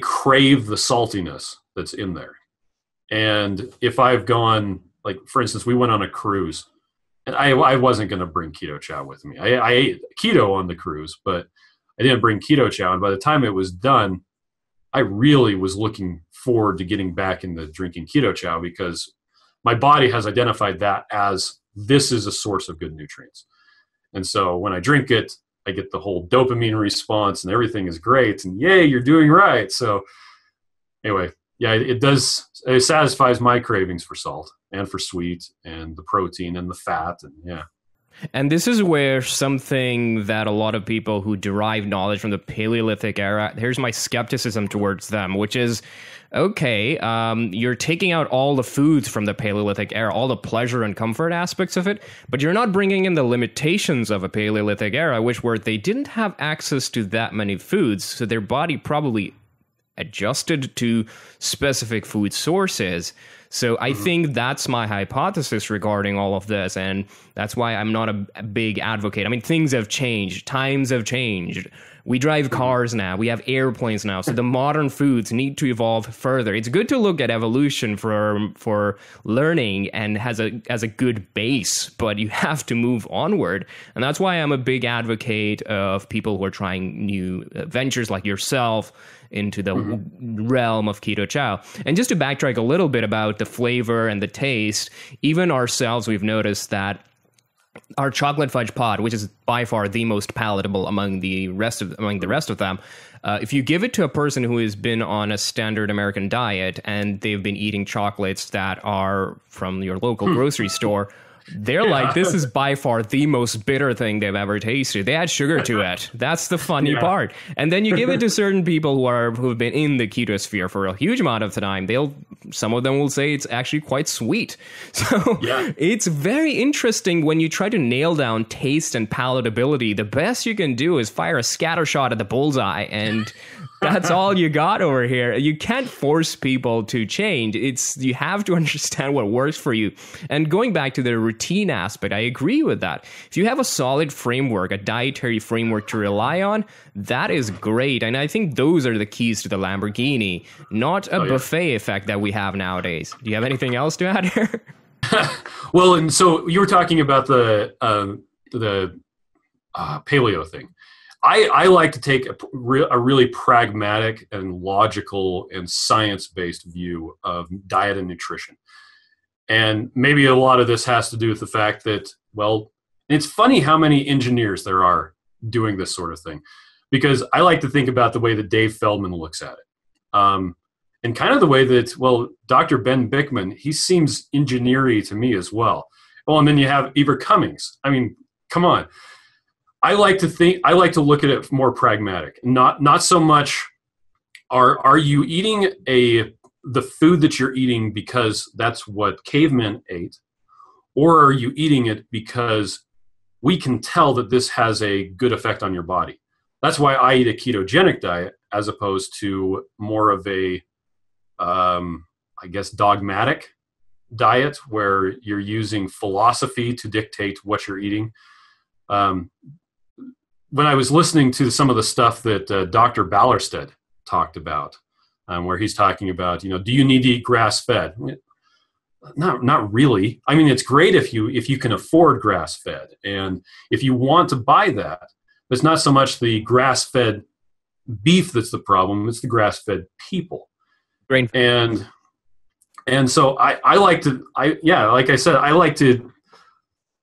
crave the saltiness that's in there. And if I've gone, like, for instance, we went on a cruise and I wasn't going to bring Keto Chow with me. I ate keto on the cruise, but I didn't bring Keto Chow. And by the time it was done, I really was looking forward to getting back into drinking Keto Chow because my body has identified that as this is a source of good nutrients. And so when I drink it, I get the whole dopamine response and everything is great. And yay, you're doing right. So anyway, yeah, it satisfies my cravings for salt and for sweet and the protein and the fat. And yeah. And this is where something that a lot of people who derive knowledge from the Paleolithic era, here's my skepticism towards them, which is, okay, you're taking out all the foods from the Paleolithic era, all the pleasure and comfort aspects of it, but you're not bringing in the limitations of a Paleolithic era, which were they didn't have access to that many foods, so their body probably adjusted to specific food sources. So I think that's my hypothesis regarding all of this, and that's why I'm not a big advocate. I mean, things have changed. Times have changed. We drive cars now. We have airplanes now. So the modern foods need to evolve further. It's good to look at evolution for learning and as a good base, but you have to move onward. And that's why I'm a big advocate of people who are trying new ventures like yourself into the realm of Keto Chow. And just to backtrack a little bit about the flavor and the taste, even ourselves, we've noticed that our chocolate fudge pod, which is by far the most palatable among the rest of them, if you give it to a person who has been on a standard American diet and they've been eating chocolates that are from your local grocery store, they're like, this is by far the most bitter thing they've ever tasted. They add sugar to it. That's the funny part. And then you give it to certain people who've been in the keto sphere for a huge amount of time. Some of them will say it's actually quite sweet. So it's very interesting when you try to nail down taste and palatability. The best you can do is fire a scatter shot at the bullseye, and that's all you got over here. You can't force people to change. You have to understand what works for you. And going back to the routine aspect, I agree with that. If you have a solid framework, a dietary framework to rely on, that is great. And I think those are the keys to the Lamborghini, not a buffet effect that we have nowadays. Do you have anything else to add here? Well, and so you were talking about the paleo thing. I like to take a really pragmatic and logical and science-based view of diet and nutrition. And maybe a lot of this has to do with the fact that, well, it's funny how many engineers there are doing this sort of thing, because I like to think about the way that Dave Feldman looks at it. And kind of the way that, well, Dr. Ben Bickman, he seems engineery to me as well. Oh, and then you have Eber Cummings. I mean, come on. I like to look at it more pragmatic. Not so much are you eating the food that you're eating because that's what cavemen ate, or are you eating it because we can tell that this has a good effect on your body? That's why I eat a ketogenic diet as opposed to more of a, I guess, dogmatic diet where you're using philosophy to dictate what you're eating. When I was listening to some of the stuff that Dr. Ballerstedt talked about, where he's talking about, do you need to eat grass-fed? Not really. I mean, it's great if you can afford grass-fed, and if you want to buy that. But it's not so much the grass-fed beef that's the problem; it's the grass-fed people. Grain. And so I like to, like I said, I like to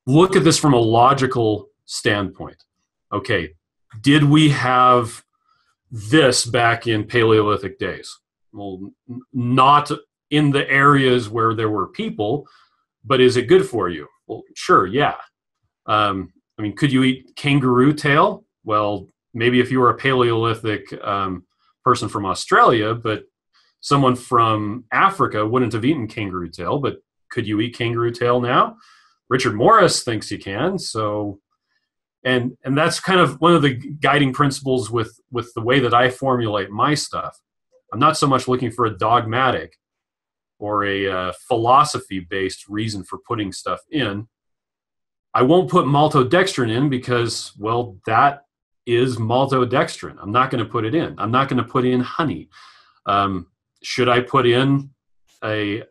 look at this from a logical standpoint. Okay, did we have this back in Paleolithic days? Well, not in the areas where there were people, but is it good for you? Well, sure, yeah. I mean, could you eat kangaroo tail? Well, maybe if you were a Paleolithic person from Australia, but someone from Africa wouldn't have eaten kangaroo tail, but could you eat kangaroo tail now? Richard Morris thinks you can, so... And that's kind of one of the guiding principles with the way that I formulate my stuff. I'm not so much looking for a dogmatic or a philosophy-based reason for putting stuff in. I won't put maltodextrin in because, well, that is maltodextrin. I'm not going to put it in. I'm not going to put in honey. Should I put in a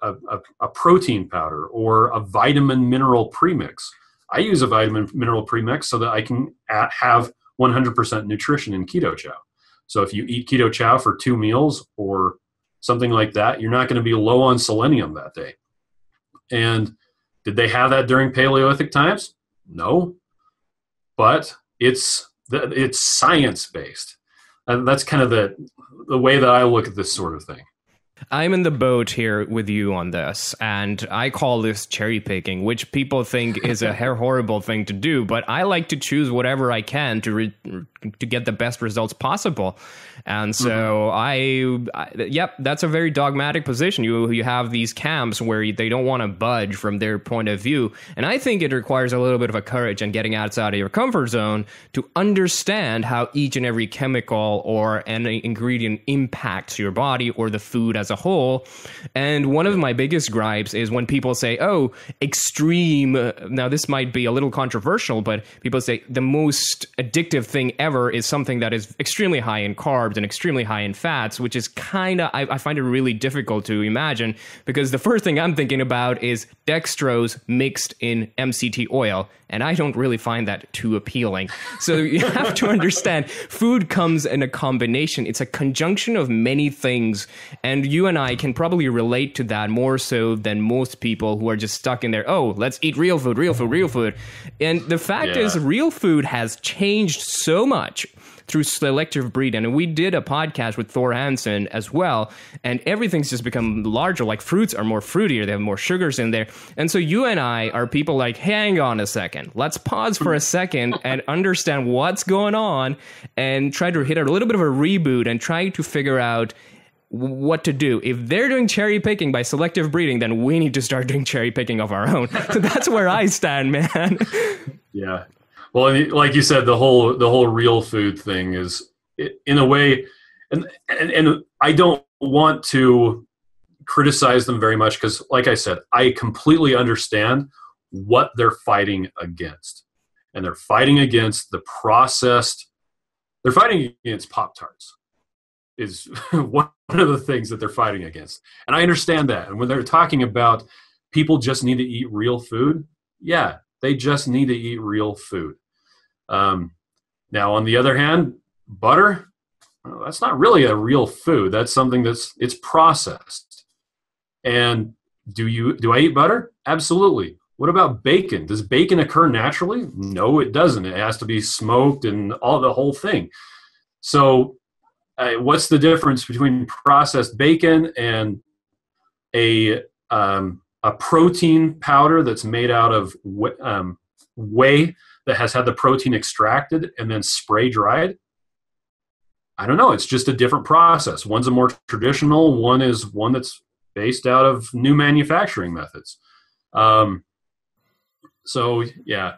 protein powder or a vitamin mineral premix? I use a vitamin mineral premix so that I can have 100% nutrition in Keto Chow. So if you eat Keto Chow for 2 meals or something like that, you're not going to be low on selenium that day. And did they have that during Paleolithic times? No. But it's science-based. And that's kind of the way that I look at this sort of thing. I'm in the boat here with you on this, and I call this cherry picking, which people think is a horrible thing to do, but I like to choose whatever I can to get the best results possible. And so yep, that's a very dogmatic position. You have these camps where they don't want to budge from their point of view, and I think it requires a little bit of a courage and getting outside of your comfort zone to understand how each and every chemical or any ingredient impacts your body or the food as a whole. And one of my biggest gripes is when people say, oh, extreme, now this might be a little controversial, but people say the most addictive thing ever is something that is extremely high in carbs and extremely high in fats, which is kind of, I find it really difficult to imagine, because the first thing I'm thinking about is dextrose mixed in MCT oil, and I don't really find that too appealing. So you have to understand, food comes in a combination. It's a conjunction of many things, and you and I can probably relate to that more so than most people who are just stuck in there, oh, let's eat real food, real food, real food. And the fact is, real food has changed so much through selective breeding. And we did a podcast with Thor Hansen as well, and everything's just become larger. Like fruits are more fruitier, they have more sugars in there. And so you and I are people like, hang on a second, let's pause for a second and understand what's going on and try to hit a little bit of a reboot and try to figure out what to do. If they're doing cherry picking by selective breeding, then we need to start doing cherry picking of our own. So that's where I stand, man. Yeah. Well, like you said, the whole real food thing is, in a way, and I don't want to criticize them very much because, like I said, I completely understand what they're fighting against, and they're fighting against the processed. They're fighting against Pop-Tarts, is one of the things that they're fighting against, and I understand that. And when they're talking about people just need to eat real food, yeah, they just need to eat real food. Now, on the other hand, butter, well, that's not really a real food. That's something it's processed. And do I eat butter? Absolutely. What about bacon? Does bacon occur naturally? No, it doesn't. It has to be smoked and the whole thing. So what's the difference between processed bacon and a protein powder that's made out of whey that has had the protein extracted and then spray dried? I don't know. It's just a different process. One's a more traditional. One is one that's based out of new manufacturing methods. So yeah,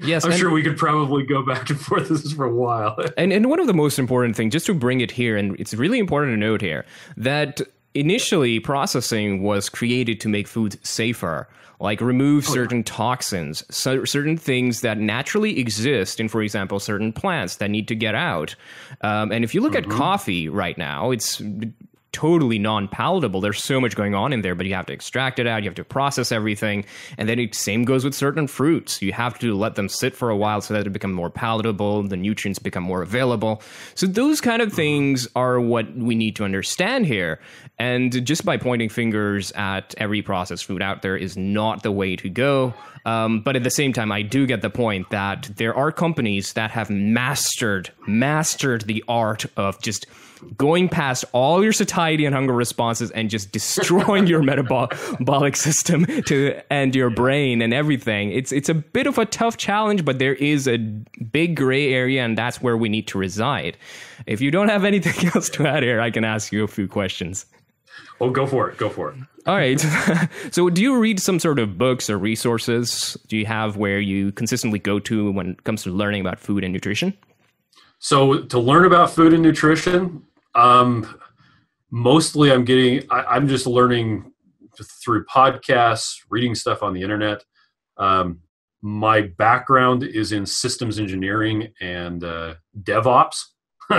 yes, I'm sure we could probably go back and forth this for a while. and one of the most important things, just to bring it here, and it's really important to note here, that initially processing was created to make food safer, like remove certain toxins, certain things that naturally exist in, for example, certain plants that need to get out. And if you look at coffee right now, it's totally non-palatable. There's so much going on in there, but you have to extract it out, you have to process everything, and then same goes with certain fruits. You have to let them sit for a while so that they become more palatable, the nutrients become more available. So those kind of things are what we need to understand here. And just by pointing fingers at every processed food out there is not the way to go. But at the same time, I do get the point that there are companies that have mastered the art of just going past all your satiety and hunger responses and just destroying your metabolic system and your brain and everything. It's a bit of a tough challenge, but there is a big gray area, and that's where we need to reside. If you don't have anything else to add here, I can ask you a few questions. Oh, go for it. Go for it. All right. So do you read some sort of books or resources? Do you have where you consistently go to when it comes to learning about food and nutrition? So to learn about food and nutrition, mostly I'm just learning through podcasts, reading stuff on the internet. My background is in systems engineering and DevOps.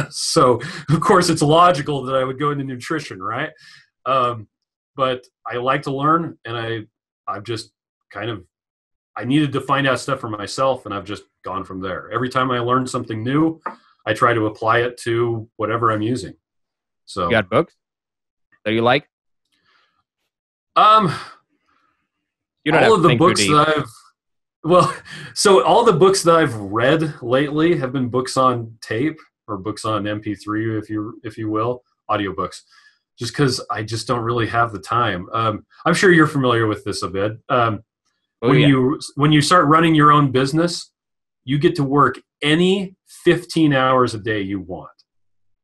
So of course it's logical that I would go into nutrition, right? But I like to learn, and I've just I needed to find out stuff for myself, and I've just gone from there. Every time I learn something new, I try to apply it to whatever I'm using. So you got books that you like? You don't all of the books that all the books that I've read lately have been books on tape or books on MP3, if you will, audiobooks. just because I just don't really have the time. I'm sure you're familiar with this a bit. When you start running your own business, you get to work any 15 hours a day you want.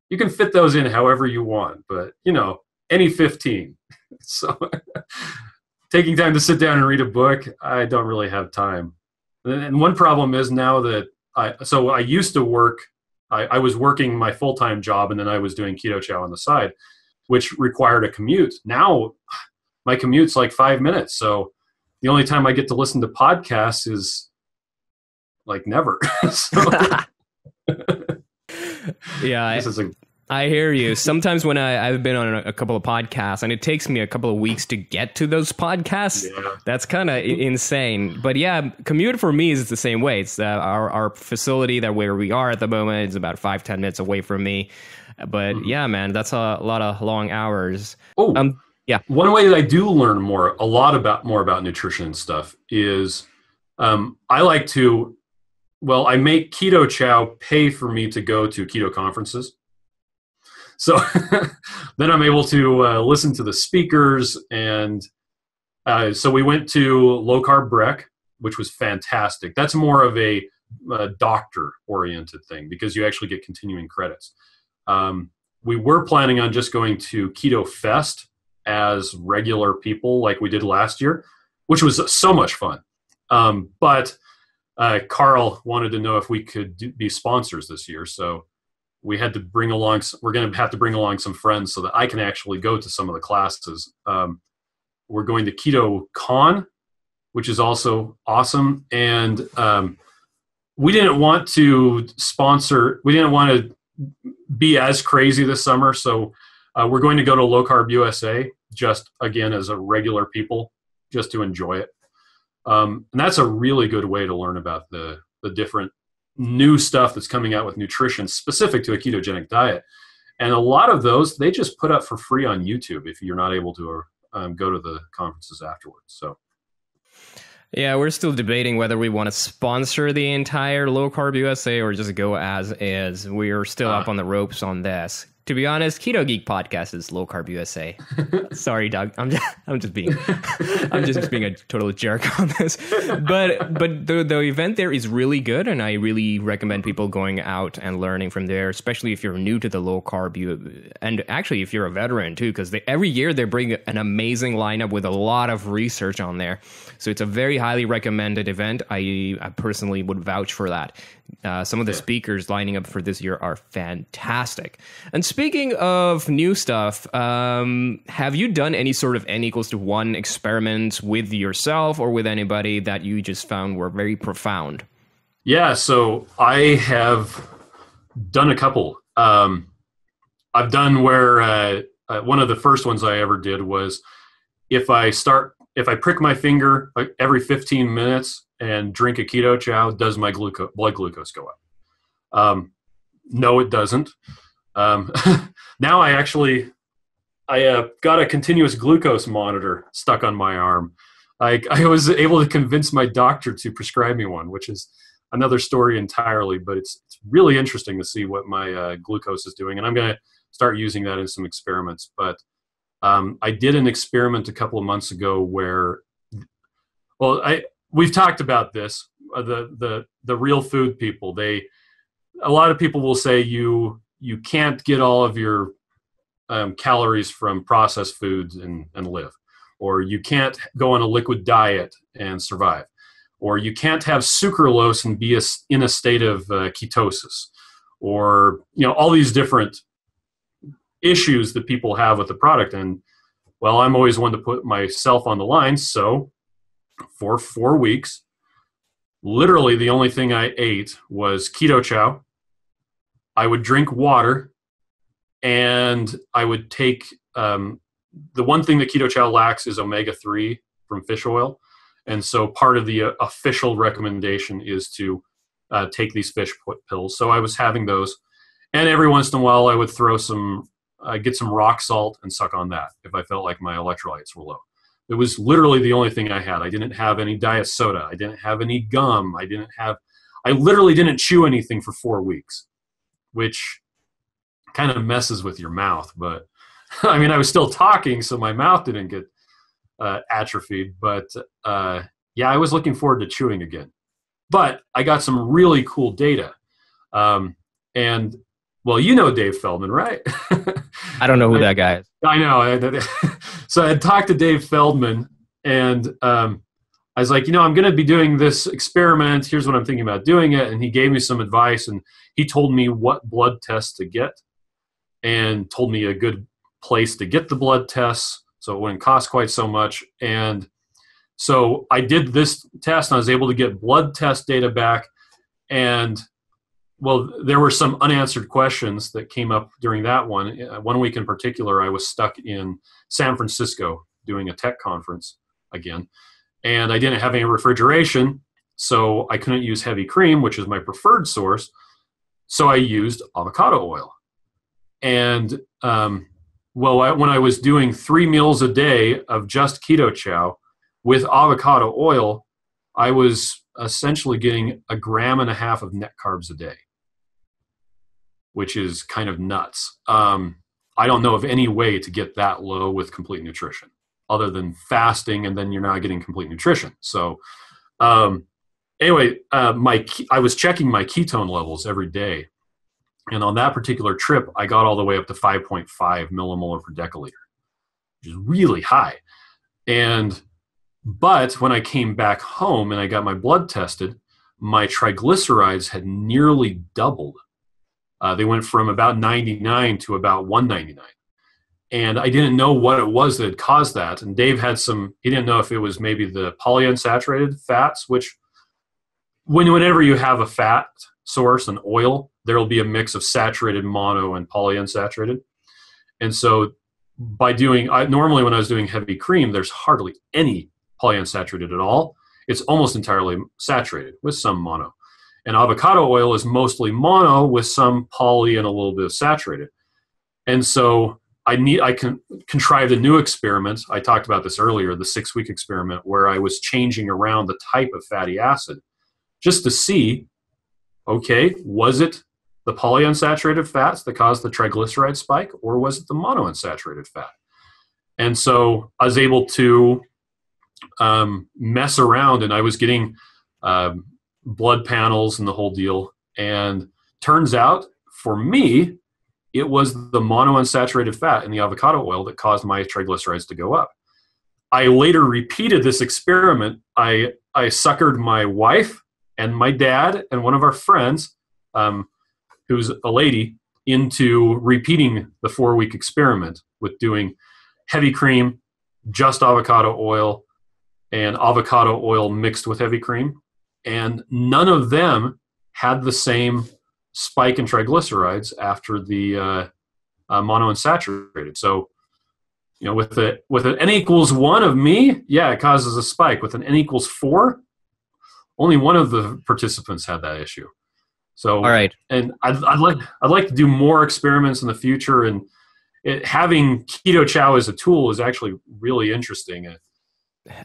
You can fit those in however you want, but any 15. So taking time to sit down and read a book, I don't really have time. And one problem is now that I used to work, I was working my full-time job, and then I was doing Keto Chow on the side, which required a commute. Now my commute's like 5 minutes. So the only time I get to listen to podcasts is like never. Yeah, I hear you. Sometimes when I've been on a couple of podcasts and it takes me a couple of weeks to get to those podcasts, that's kind of insane. But yeah, commute for me is the same way. It's our facility where we are at the moment is about 5-10 minutes away from me. But yeah, man, that's a lot of long hours. Yeah. One way that I do learn more about nutrition and stuff is I make Keto Chow pay for me to go to keto conferences. So then I'm able to listen to the speakers. And so we went to Low Carb Breck, which was fantastic. That's more of a doctor-oriented thing because you actually get continuing credits. We were planning on just going to Keto Fest as regular people like we did last year, which was so much fun. But Carl wanted to know if we could be sponsors this year. So we're going to have to bring along some friends so that I can actually go to some of the classes. We're going to Keto Con, which is also awesome. And we didn't want to be as crazy this summer. So we're going to go to Low Carb USA, just again, as a regular people, just to enjoy it. And that's a really good way to learn about the different new stuff that's coming out with nutrition specific to a ketogenic diet. And a lot of those, they just put up for free on YouTube if you're not able to go to the conferences afterwards. So. Yeah, we're still debating whether we want to sponsor the entire Low Carb USA or just go as is. We're still up on the ropes on this. To be honest, Ketogeek podcast is Low Carb USA. Sorry, Doug. I'm just being a total jerk on this. But the event there is really good, and I really recommend people going out and learning from there, especially if you're new to the low carb. And actually, if you're a veteran too, because every year they bring an amazing lineup with a lot of research on there. So it's a very highly recommended event. I personally would vouch for that. Some of the speakers lining up for this year are fantastic. And speaking of new stuff, have you done any sort of N=1 experiments with yourself or with anybody that you just found were very profound? Yeah, so I have done a couple. I've done where one of the first ones I ever did was if I prick my finger every 15 minutes and drink a Keto Chow, does my blood glucose go up? No, it doesn't. Now I got a continuous glucose monitor stuck on my arm. I was able to convince my doctor to prescribe me one, which is another story entirely, but it's really interesting to see what my glucose is doing. And I'm going to start using that in some experiments. But I did an experiment a couple of months ago where, we've talked about this, the real food people, a lot of people will say you can't get all of your calories from processed foods and live, or you can't go on a liquid diet and survive, or you can't have sucralose and be in a state of ketosis, or all these different issues that people have with the product. And well, I'm always one to put myself on the line. So for 4 weeks, literally the only thing I ate was Keto Chow. I would drink water, and I would take the one thing that Keto Chow lacks is omega-3 from fish oil. And so part of the official recommendation is to take these fish pills. So I was having those. And every once in a while, I would get some rock salt and suck on that if I felt like my electrolytes were low. It was literally the only thing I had. I didn't have any diet soda. I didn't have any gum. I literally didn't chew anything for 4 weeks, which kind of messes with your mouth. But I mean, I was still talking, so my mouth didn't get atrophied. But yeah, I was looking forward to chewing again. But I got some really cool data. And, well, you know Dave Feldman, right? I don't know who that guy is. I know. So I had talked to Dave Feldman, and I was like, I'm going to be doing this experiment. Here's what I'm thinking about doing it. And he gave me some advice, and he told me what blood tests to get and told me a good place to get the blood tests so it wouldn't cost quite so much. And so I did this test, and I was able to get blood test data back. And, well, there were some unanswered questions that came up during that one. 1 week in particular, I was stuck in San Francisco doing a tech conference again. And I didn't have any refrigeration, so I couldn't use heavy cream, which is my preferred source. So I used avocado oil. And, when I was doing 3 meals a day of just Keto Chow with avocado oil, I was essentially getting 1.5 grams of net carbs a day, which is kind of nuts. I don't know of any way to get that low with complete nutrition other than fasting, and then you're not getting complete nutrition. So anyway, I was checking my ketone levels every day. And on that particular trip, I got all the way up to 5.5 millimolar per deciliter, which is really high. But when I came back home and I got my blood tested, my triglycerides had nearly doubled. They went from about 99 to about 199. And I didn't know what it was that had caused that. And Dave he didn't know if it was maybe the polyunsaturated fats, which whenever you have a fat source, an oil, there will be a mix of saturated mono and polyunsaturated. And so normally when I was doing heavy cream, there's hardly any polyunsaturated at all. It's almost entirely saturated with some mono. And avocado oil is mostly mono with some poly and a little bit of saturated. And so I contrived a new experiment. I talked about this earlier, the 6-week experiment, where I was changing around the type of fatty acid just to see, okay, was it the polyunsaturated fats that caused the triglyceride spike, or was it the monounsaturated fat? And so I was able to mess around, and I was getting blood panels and the whole deal. And turns out, for me, it was the monounsaturated fat in the avocado oil that caused my triglycerides to go up. I later repeated this experiment. I suckered my wife and my dad and one of our friends, who's a lady, into repeating the 4-week experiment with doing heavy cream, just avocado oil, and avocado oil mixed with heavy cream. And none of them had the same spike in triglycerides after the monounsaturated. So, with an N equals 1 of me, yeah, it causes a spike. With an N equals 4, only one of the participants had that issue. So, all right. And I'd like to do more experiments in the future, and having Keto Chow as a tool is actually really interesting.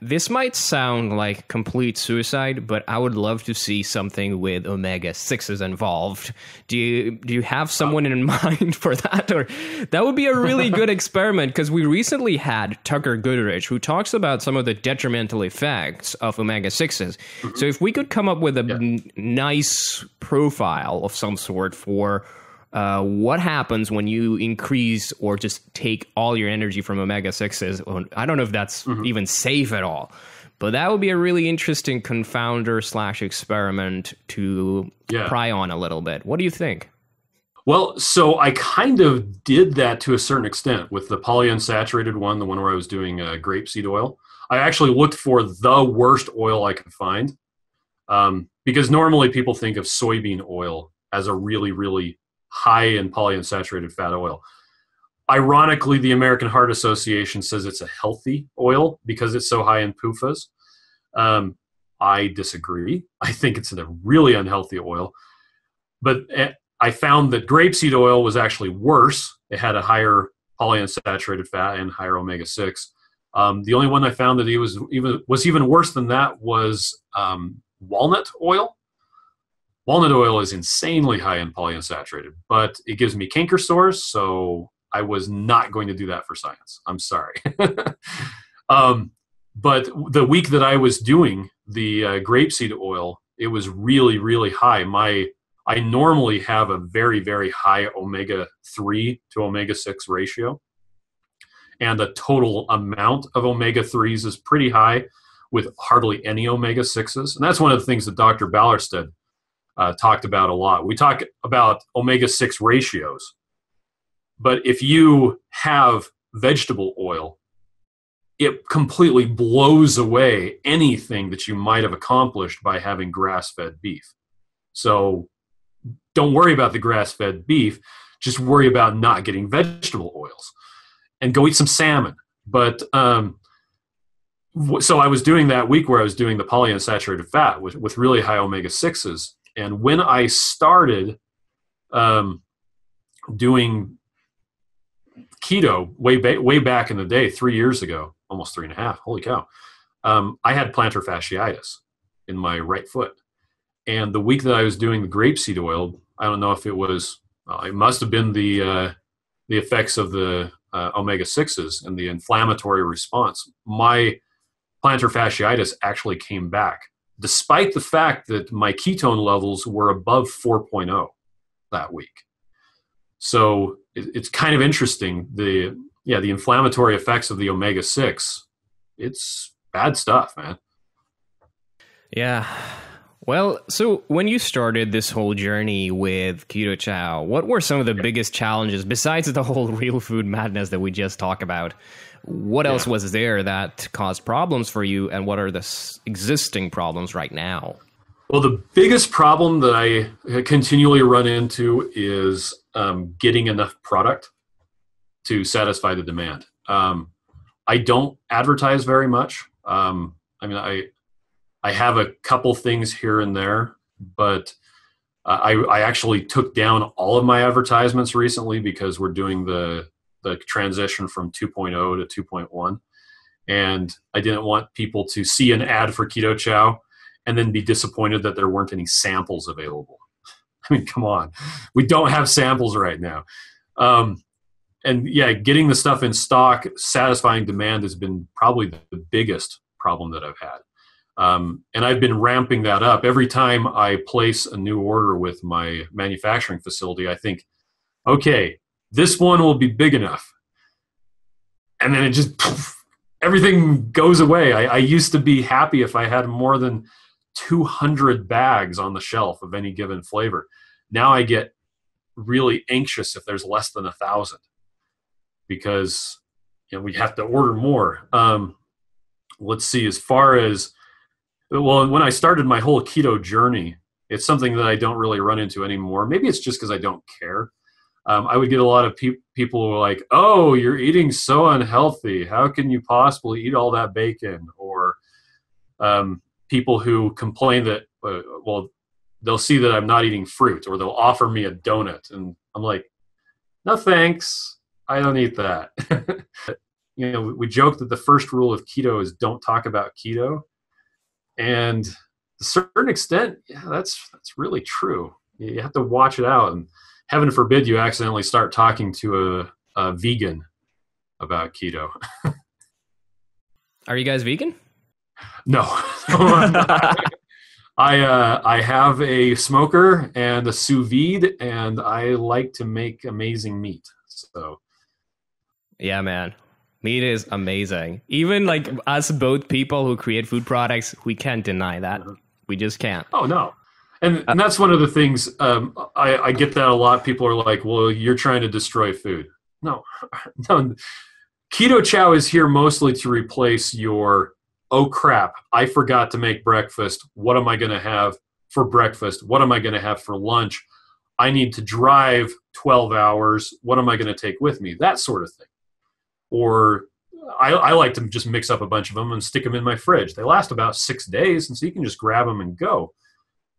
This might sound like complete suicide, but I would love to see something with omega-6s involved. Do you have someone in mind for that? Or that would be a really good experiment, because we recently had Tucker Goodrich, who talks about some of the detrimental effects of omega-6s. Mm-hmm. So if we could come up with a nice profile of some sort for what happens when you increase or just take all your energy from omega-6s. I don't know if that's even safe at all, but that would be a really interesting confounder / experiment to pry on a little bit. What do you think? Well, so I kind of did that to a certain extent with the polyunsaturated one, the one where I was doing grapeseed oil. I actually looked for the worst oil I could find, because normally people think of soybean oil as a really, really high in polyunsaturated fat oil. Ironically, the American Heart Association says it's a healthy oil because it's so high in PUFAs. I disagree. I think it's a really unhealthy oil. But I found that grapeseed oil was actually worse. It had a higher polyunsaturated fat and higher omega-6. The only one I found that it was even worse than that was walnut oil. Walnut oil is insanely high in polyunsaturated, but it gives me canker sores, so I was not going to do that for science. I'm sorry. But the week that I was doing the grapeseed oil, it was really, really high. I normally have a very, very high omega-3 to omega-6 ratio. And the total amount of omega-3s is pretty high with hardly any omega-6s. And that's one of the things that Dr. Ballerstedt talked about a lot. We talk about omega-6 ratios. But if you have vegetable oil, it completely blows away anything that you might have accomplished by having grass-fed beef. So don't worry about the grass-fed beef. Just worry about not getting vegetable oils. And go eat some salmon. But so I was doing that week where I was doing the polyunsaturated fat with really high omega-6s. And when I started doing keto way back in the day, 3 years ago, almost 3.5, holy cow, I had plantar fasciitis in my right foot. And the week that I was doing the grapeseed oil, I don't know if it was, it must have been the effects of the omega-6s and the inflammatory response. My plantar fasciitis actually came back, despite the fact that my ketone levels were above 4.0 that week. So it's kind of interesting. The inflammatory effects of the omega-6, it's bad stuff, man. Yeah. Well, so when you started this whole journey with Keto Chow, what were some of the biggest challenges besides the whole real food madness that we just talked about? What else was there that caused problems for you, and what are the existing problems right now? Well, the biggest problem that I continually run into is getting enough product to satisfy the demand. I don't advertise very much. I have a couple things here and there, but I actually took down all of my advertisements recently because we're doing the transition from 2.0 to 2.1. And I didn't want people to see an ad for Keto Chow and then be disappointed that there weren't any samples available. I mean, come on. We don't have samples right now. And yeah, getting the stuff in stock, satisfying demand has been probably the biggest problem that I've had. And I've been ramping that up. Every time I place a new order with my manufacturing facility, I think, okay, this one will be big enough. And then it just, everything goes away. I used to be happy if I had more than 200 bags on the shelf of any given flavor. Now I get really anxious if there's less than 1,000 because we have to order more. Let's see, as far as, well, when I started my whole keto journey, it's something that I don't really run into anymore. Maybe it's just because I don't care. I would get a lot of people who are like, oh, you're eating so unhealthy. How can you possibly eat all that bacon? Or people who complain that, well, they'll see that I'm not eating fruit, or they'll offer me a donut. And I'm like, no, thanks. I don't eat that. We joke that the first rule of keto is don't talk about keto. And to a certain extent, yeah, that's really true. You have to watch it out. And heaven forbid you accidentally start talking to a vegan about keto. Are you guys vegan? No. I have a smoker and a sous vide, and I like to make amazing meat. So, yeah, man. Meat is amazing. Even like us both people who create food products, we can't deny that. We just can't. Oh, no. And that's one of the things, I get that a lot. People are like, well, you're trying to destroy food. No. Keto Chow is here mostly to replace your, oh, crap, I forgot to make breakfast. What am I going to have for breakfast? What am I going to have for lunch? I need to drive 12 hours. What am I going to take with me? That sort of thing. Or I like to just mix up a bunch of them and stick them in my fridge. They last about 6 days, and so you can just grab them and go.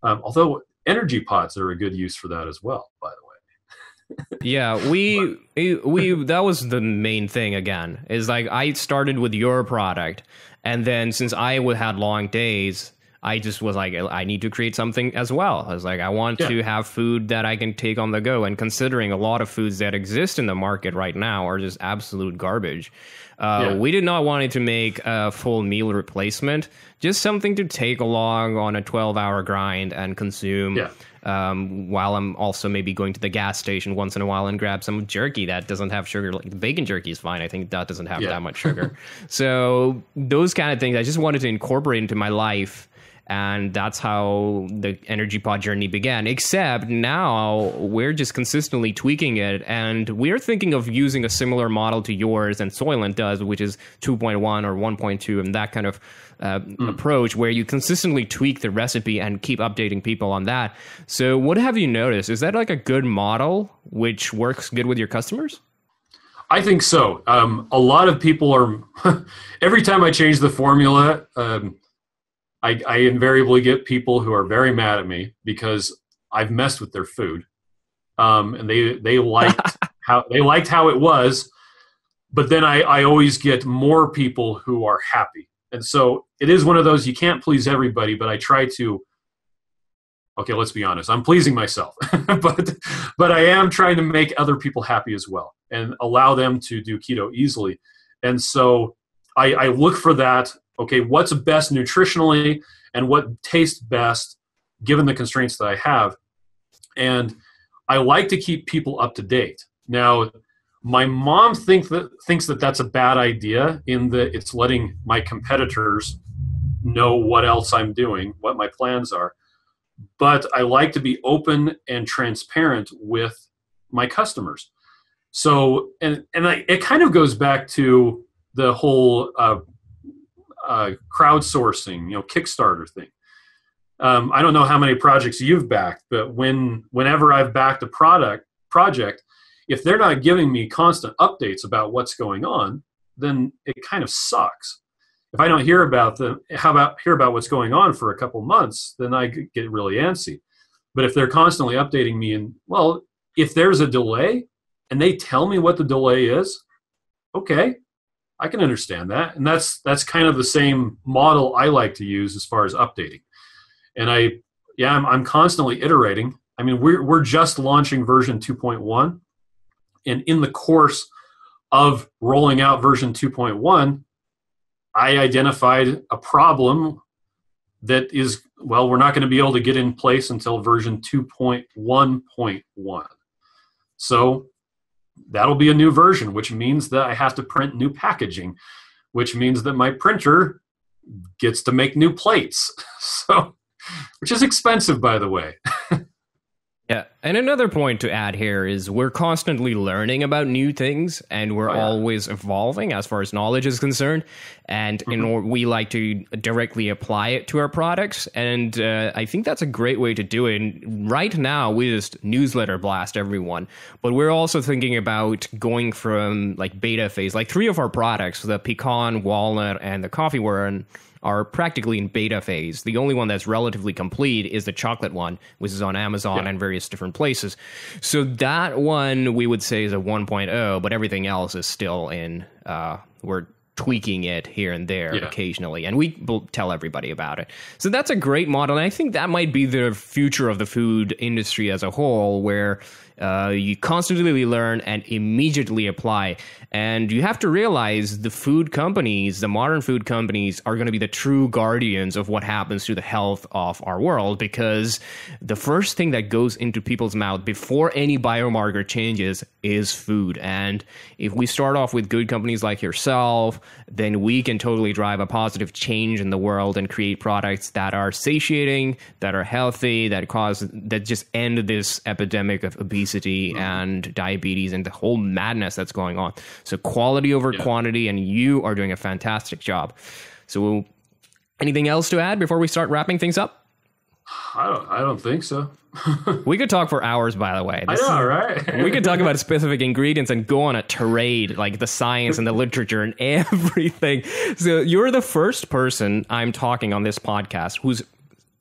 Although energy pots are a good use for that as well, by the way. Yeah, we that was the main thing again. Is like I started with your product, and then since I had long days, I just was like, I need to create something as well. I was like, I want to have food that I can take on the go. And considering a lot of foods that exist in the market right now are just absolute garbage, we did not want it to make a full meal replacement, just something to take along on a 12-hour grind and consume while I'm also maybe going to the gas station once in a while and grab some jerky that doesn't have sugar. Like the bacon jerky is fine. I think that doesn't have that much sugar. So those kind of things I just wanted to incorporate into my life. And that's how the Energy Pod journey began. Except now we're just consistently tweaking it. And we're thinking of using a similar model to yours and Soylent does, which is 2.1 or 1.2 and that kind of approach where you consistently tweak the recipe and keep updating people on that. So what have you noticed? Is that like a good model which works good with your customers? I think so. A lot of people are, every time I change the formula, I invariably get people who are very mad at me because I've messed with their food, and they liked how it was, but then I always get more people who are happy, and so it is one of those you can't please everybody, but I try to. Okay, let's be honest. I'm pleasing myself, but I am trying to make other people happy as well and allow them to do keto easily, and so I look for that. Okay, what's best nutritionally and what tastes best given the constraints that I have. And I like to keep people up to date. Now, my mom thinks that that's a bad idea in that it's letting my competitors know what else I'm doing, what my plans are. But I like to be open and transparent with my customers. So, it kind of goes back to the whole crowdsourcing, Kickstarter thing. I don't know how many projects you've backed, but whenever I've backed a project, if they're not giving me constant updates about what's going on, then it kind of sucks. If I don't hear about what's going on for a couple months, then I get really antsy. But if they're constantly updating me, and well, if there's a delay and they tell me what the delay is, okay, I can understand that. And that's kind of the same model I like to use as far as updating. And I'm constantly iterating. I mean, we're just launching version 2.1. And in the course of rolling out version 2.1, I identified a problem that is, we're not going to be able to get in place until version 2.1.1. So that'll be a new version, which means that I have to print new packaging, which means that my printer gets to make new plates. So, which is expensive, by the way. Yeah, and another point to add here is we're constantly learning about new things, and we're always evolving as far as knowledge is concerned. And we like to directly apply it to our products, and I think that's a great way to do it. And right now, we just newsletter blast everyone, but we're also thinking about going from like beta phase. Like 3 of our products, the pecan, walnut, and the coffee worm, are practically in beta phase. The only one that's relatively complete is the chocolate one, which is on Amazon and various different places. So that one we would say is a 1.0, but everything else is still in, we're tweaking it here and there occasionally, and we will tell everybody about it. So that's a great model, and I think that might be the future of the food industry as a whole, where you constantly learn and immediately apply. And you have to realize the food companies, the modern food companies, are going to be the true guardians of what happens to the health of our world, because the first thing that goes into people's mouth before any biomarker changes is food. And if we start off with good companies like yourself, then we can totally drive a positive change in the world and create products that are satiating, that are healthy, that just end this epidemic of obesity and diabetes and the whole madness that's going on. So quality over quantity, and you are doing a fantastic job. So anything else to add before we start wrapping things up? I don't think so. We could talk for hours, by the way. I know, right? We could talk about specific ingredients and go on a tirade, like the science and the literature and everything. So you're the first person I'm talking on this podcast who's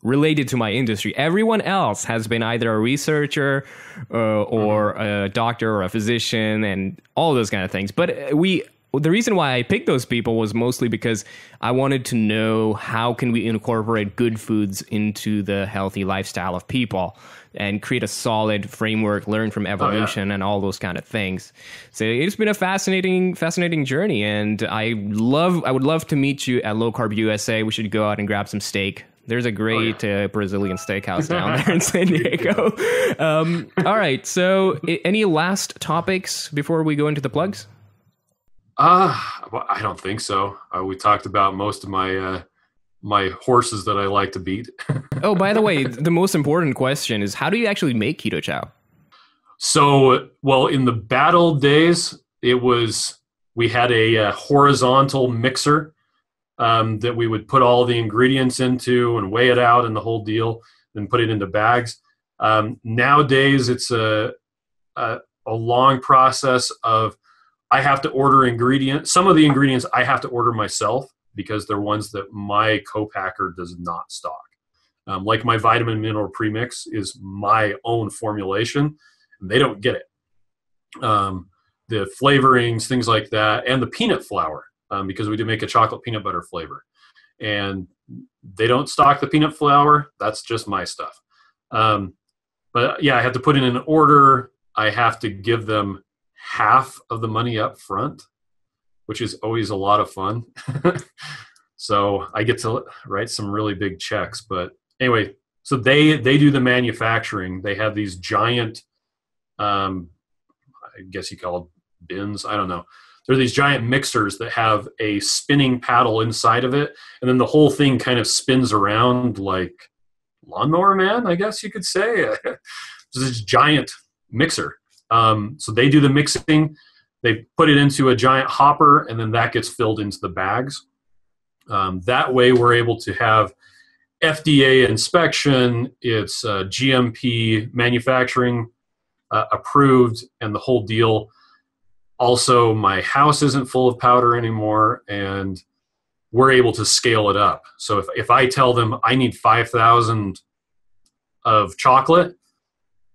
related to my industry. Everyone else has been either a researcher or a doctor or a physician and all those kind of things. But we the reason why I picked those people was mostly because I wanted to know how can we incorporate good foods into the healthy lifestyle of people and create a solid framework, learn from evolution and all those kind of things. So it's been a fascinating journey, and I would love to meet you at Low Carb USA. We should go out and grab some steak. There's a great Brazilian steakhouse down there in San Diego. All right. So any last topics before we go into the plugs? Well, I don't think so. We talked about most of my my horses that I like to beat. Oh, by the way, the most important question is, how do you actually make Keto Chow? So, well, in the battle days, we had a horizontal mixer that we would put all the ingredients into and weigh it out and the whole deal, then put it into bags. Nowadays, it's a long process of, I have to order ingredients. Some of the ingredients I have to order myself because they're ones that my co-packer does not stock. Like my vitamin mineral premix is my own formulation, and they don't get it. The flavorings, things like that, and the peanut flour, because we do make a chocolate peanut butter flavor. And they don't stock the peanut flour. That's just my stuff. But yeah, I have to put in an order. I have to give them half of the money up front, which is always a lot of fun. So I get to write some really big checks. But anyway, so they do the manufacturing. They have these giant, I guess you call it bins. I don't know. They're these giant mixers that have a spinning paddle inside of it. And then the whole thing kind of spins around like Lawnmower Man, I guess you could say. It's this giant mixer. So they do the mixing, they put it into a giant hopper, and then that gets filled into the bags. That way we're able to have FDA inspection, it's GMP manufacturing approved, and the whole deal. Also, my house isn't full of powder anymore, and we're able to scale it up. So if I tell them I need 5,000 of chocolate,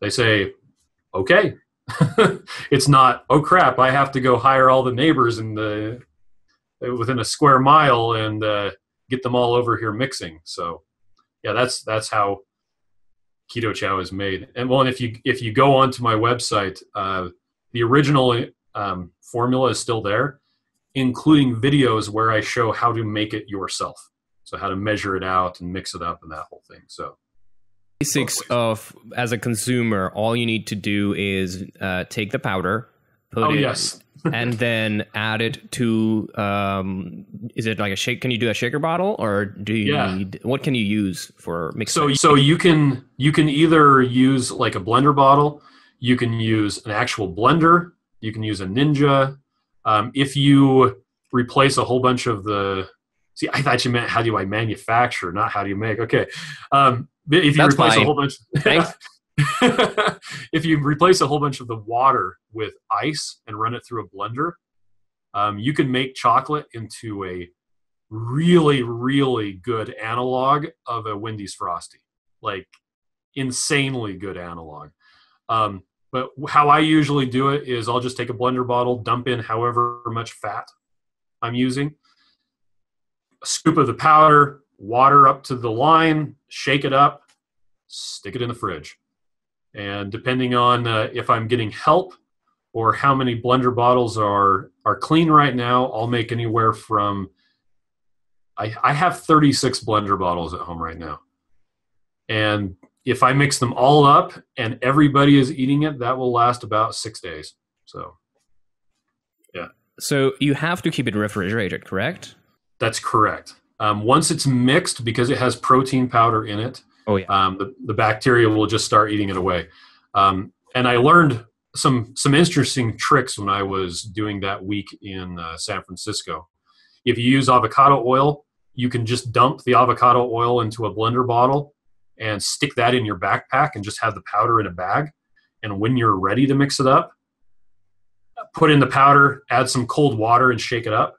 they say, okay. It's not, oh crap, I have to go hire all the neighbors within a square mile and get them all over here mixing. So yeah, that's how Keto Chow is made. And well, and if you go onto my website, the original formula is still there, including videos where I show how to make it yourself. So how to measure it out and mix it up and that whole thing. So basics of, as a consumer, all you need to do is take the powder, put it, and then add it to, is it like a shake? Can you do a shaker bottle, or do you need, what can you use for mixing? So you can either use like a blender bottle, you can use an actual blender, you can use a Ninja. If you replace a whole bunch of see, I thought you meant how do I manufacture, not how do you make. Okay. If you replace a whole bunch, if you replace a whole bunch of the water with ice and run it through a blender, you can make chocolate into a really, really good analog of a Wendy's Frosty, like insanely good analog. But how I usually do it is I'll just take a blender bottle, dump in however much fat I'm using, a scoop of the powder, water up to the line, shake it up, stick it in the fridge. And depending on if I'm getting help or how many blender bottles are clean right now, I'll make anywhere from, I have 36 blender bottles at home right now. And if I mix them all up and everybody is eating it, that will last about 6 days. So, yeah. So you have to keep it refrigerated, correct? That's correct. Once it's mixed, because it has protein powder in it, the bacteria will just start eating it away. And I learned some interesting tricks when I was doing that week in San Francisco. If you use avocado oil, you can just dump the avocado oil into a blender bottle and stick that in your backpack and just have the powder in a bag. And when you're ready to mix it up, put in the powder, add some cold water and shake it up.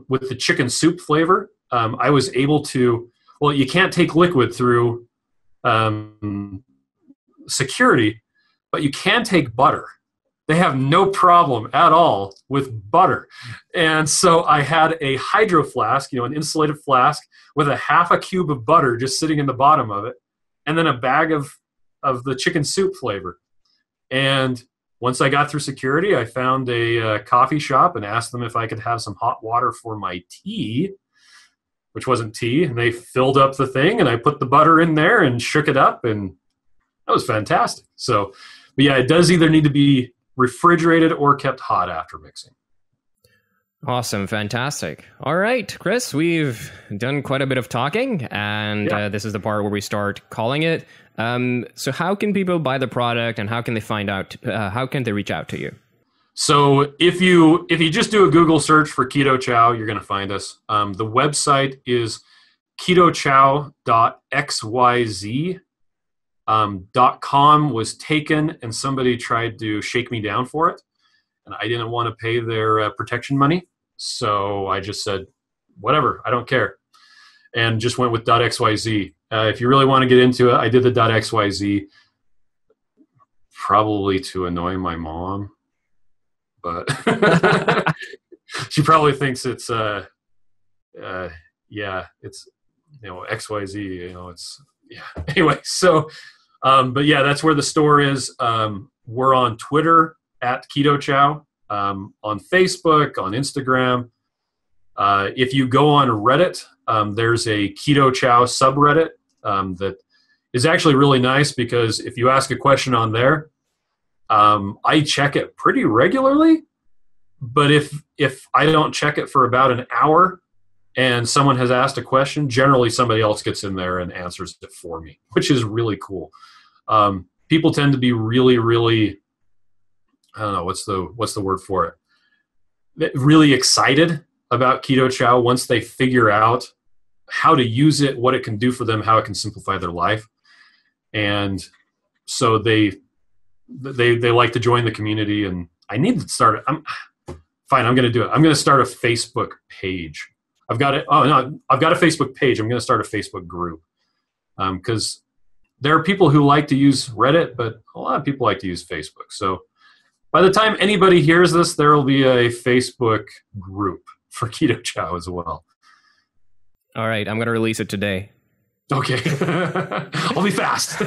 With the chicken soup flavor, I was able to, well, you can't take liquid through security, but you can take butter. they have no problem at all with butter. And so I had a hydro flask, an insulated flask with a half a cube of butter just sitting in the bottom of it, and then a bag of the chicken soup flavor. And once I got through security, I found a coffee shop and asked them if I could have some hot water for my tea, which wasn't tea. And they filled up the thing, and I put the butter in there and shook it up, and that was fantastic. So, but yeah, it does either need to be refrigerated or kept hot after mixing. Awesome. Fantastic. All right, Chris, we've done quite a bit of talking, and this is the part where we start calling it. So how can people buy the product, and how can they find out, how can they reach out to you? So if you just do a Google search for Keto Chow, you're going to find us. The website is ketochow.xyz. .com was taken, and somebody tried to shake me down for it, and I didn't want to pay their protection money, so I just said, whatever, I don't care, and just went with .xyz. If you really want to get into it, I did the .xyz probably to annoy my mom, but she probably thinks it's it's XYZ, it's anyway, so but yeah, that's where the store is. We're on Twitter at Keto Chow, on Facebook, on Instagram. If you go on Reddit, there's a Keto Chow subreddit that is actually really nice, because if you ask a question on there, I check it pretty regularly, but if I don't check it for about an hour and someone has asked a question, generally somebody else gets in there and answers it for me, which is really cool. People tend to be really, really, I don't know, what's the word for it? Really excited about Keto Chow once they figure out how to use it, what it can do for them, how it can simplify their life. And so they like to join the community, and I need to start. I'm going to do it. I'm going to start a Facebook page. I've got a Facebook page. I'm going to start a Facebook group, because there are people who like to use Reddit, but a lot of people like to use Facebook. So by the time anybody hears this, there will be a Facebook group for Keto Chow as well. All right, I'm going to release it today. Okay. I'll be fast.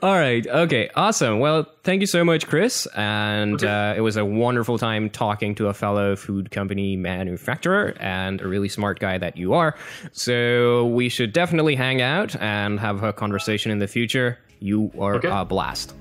All right. Okay. Awesome. Well, thank you so much, Chris. And it was a wonderful time talking to a fellow food company manufacturer and a really smart guy that you are. So we should definitely hang out and have a conversation in the future. You are a blast.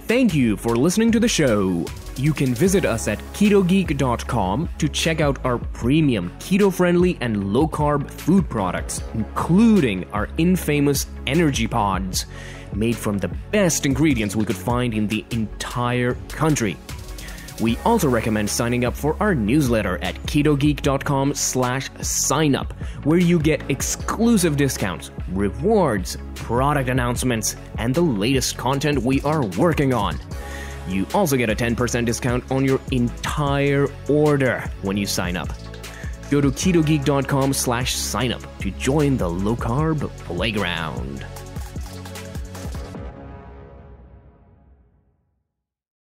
Thank you for listening to the show. You can visit us at ketogeek.com to check out our premium, keto-friendly, and low-carb food products, including our infamous energy pods, made from the best ingredients we could find in the entire country. We also recommend signing up for our newsletter at ketogeek.com/signup, where you get exclusive discounts, rewards, product announcements, and the latest content we are working on. You also get a 10% discount on your entire order when you sign up. Go to ketogeek.com/signup to join the low-carb playground.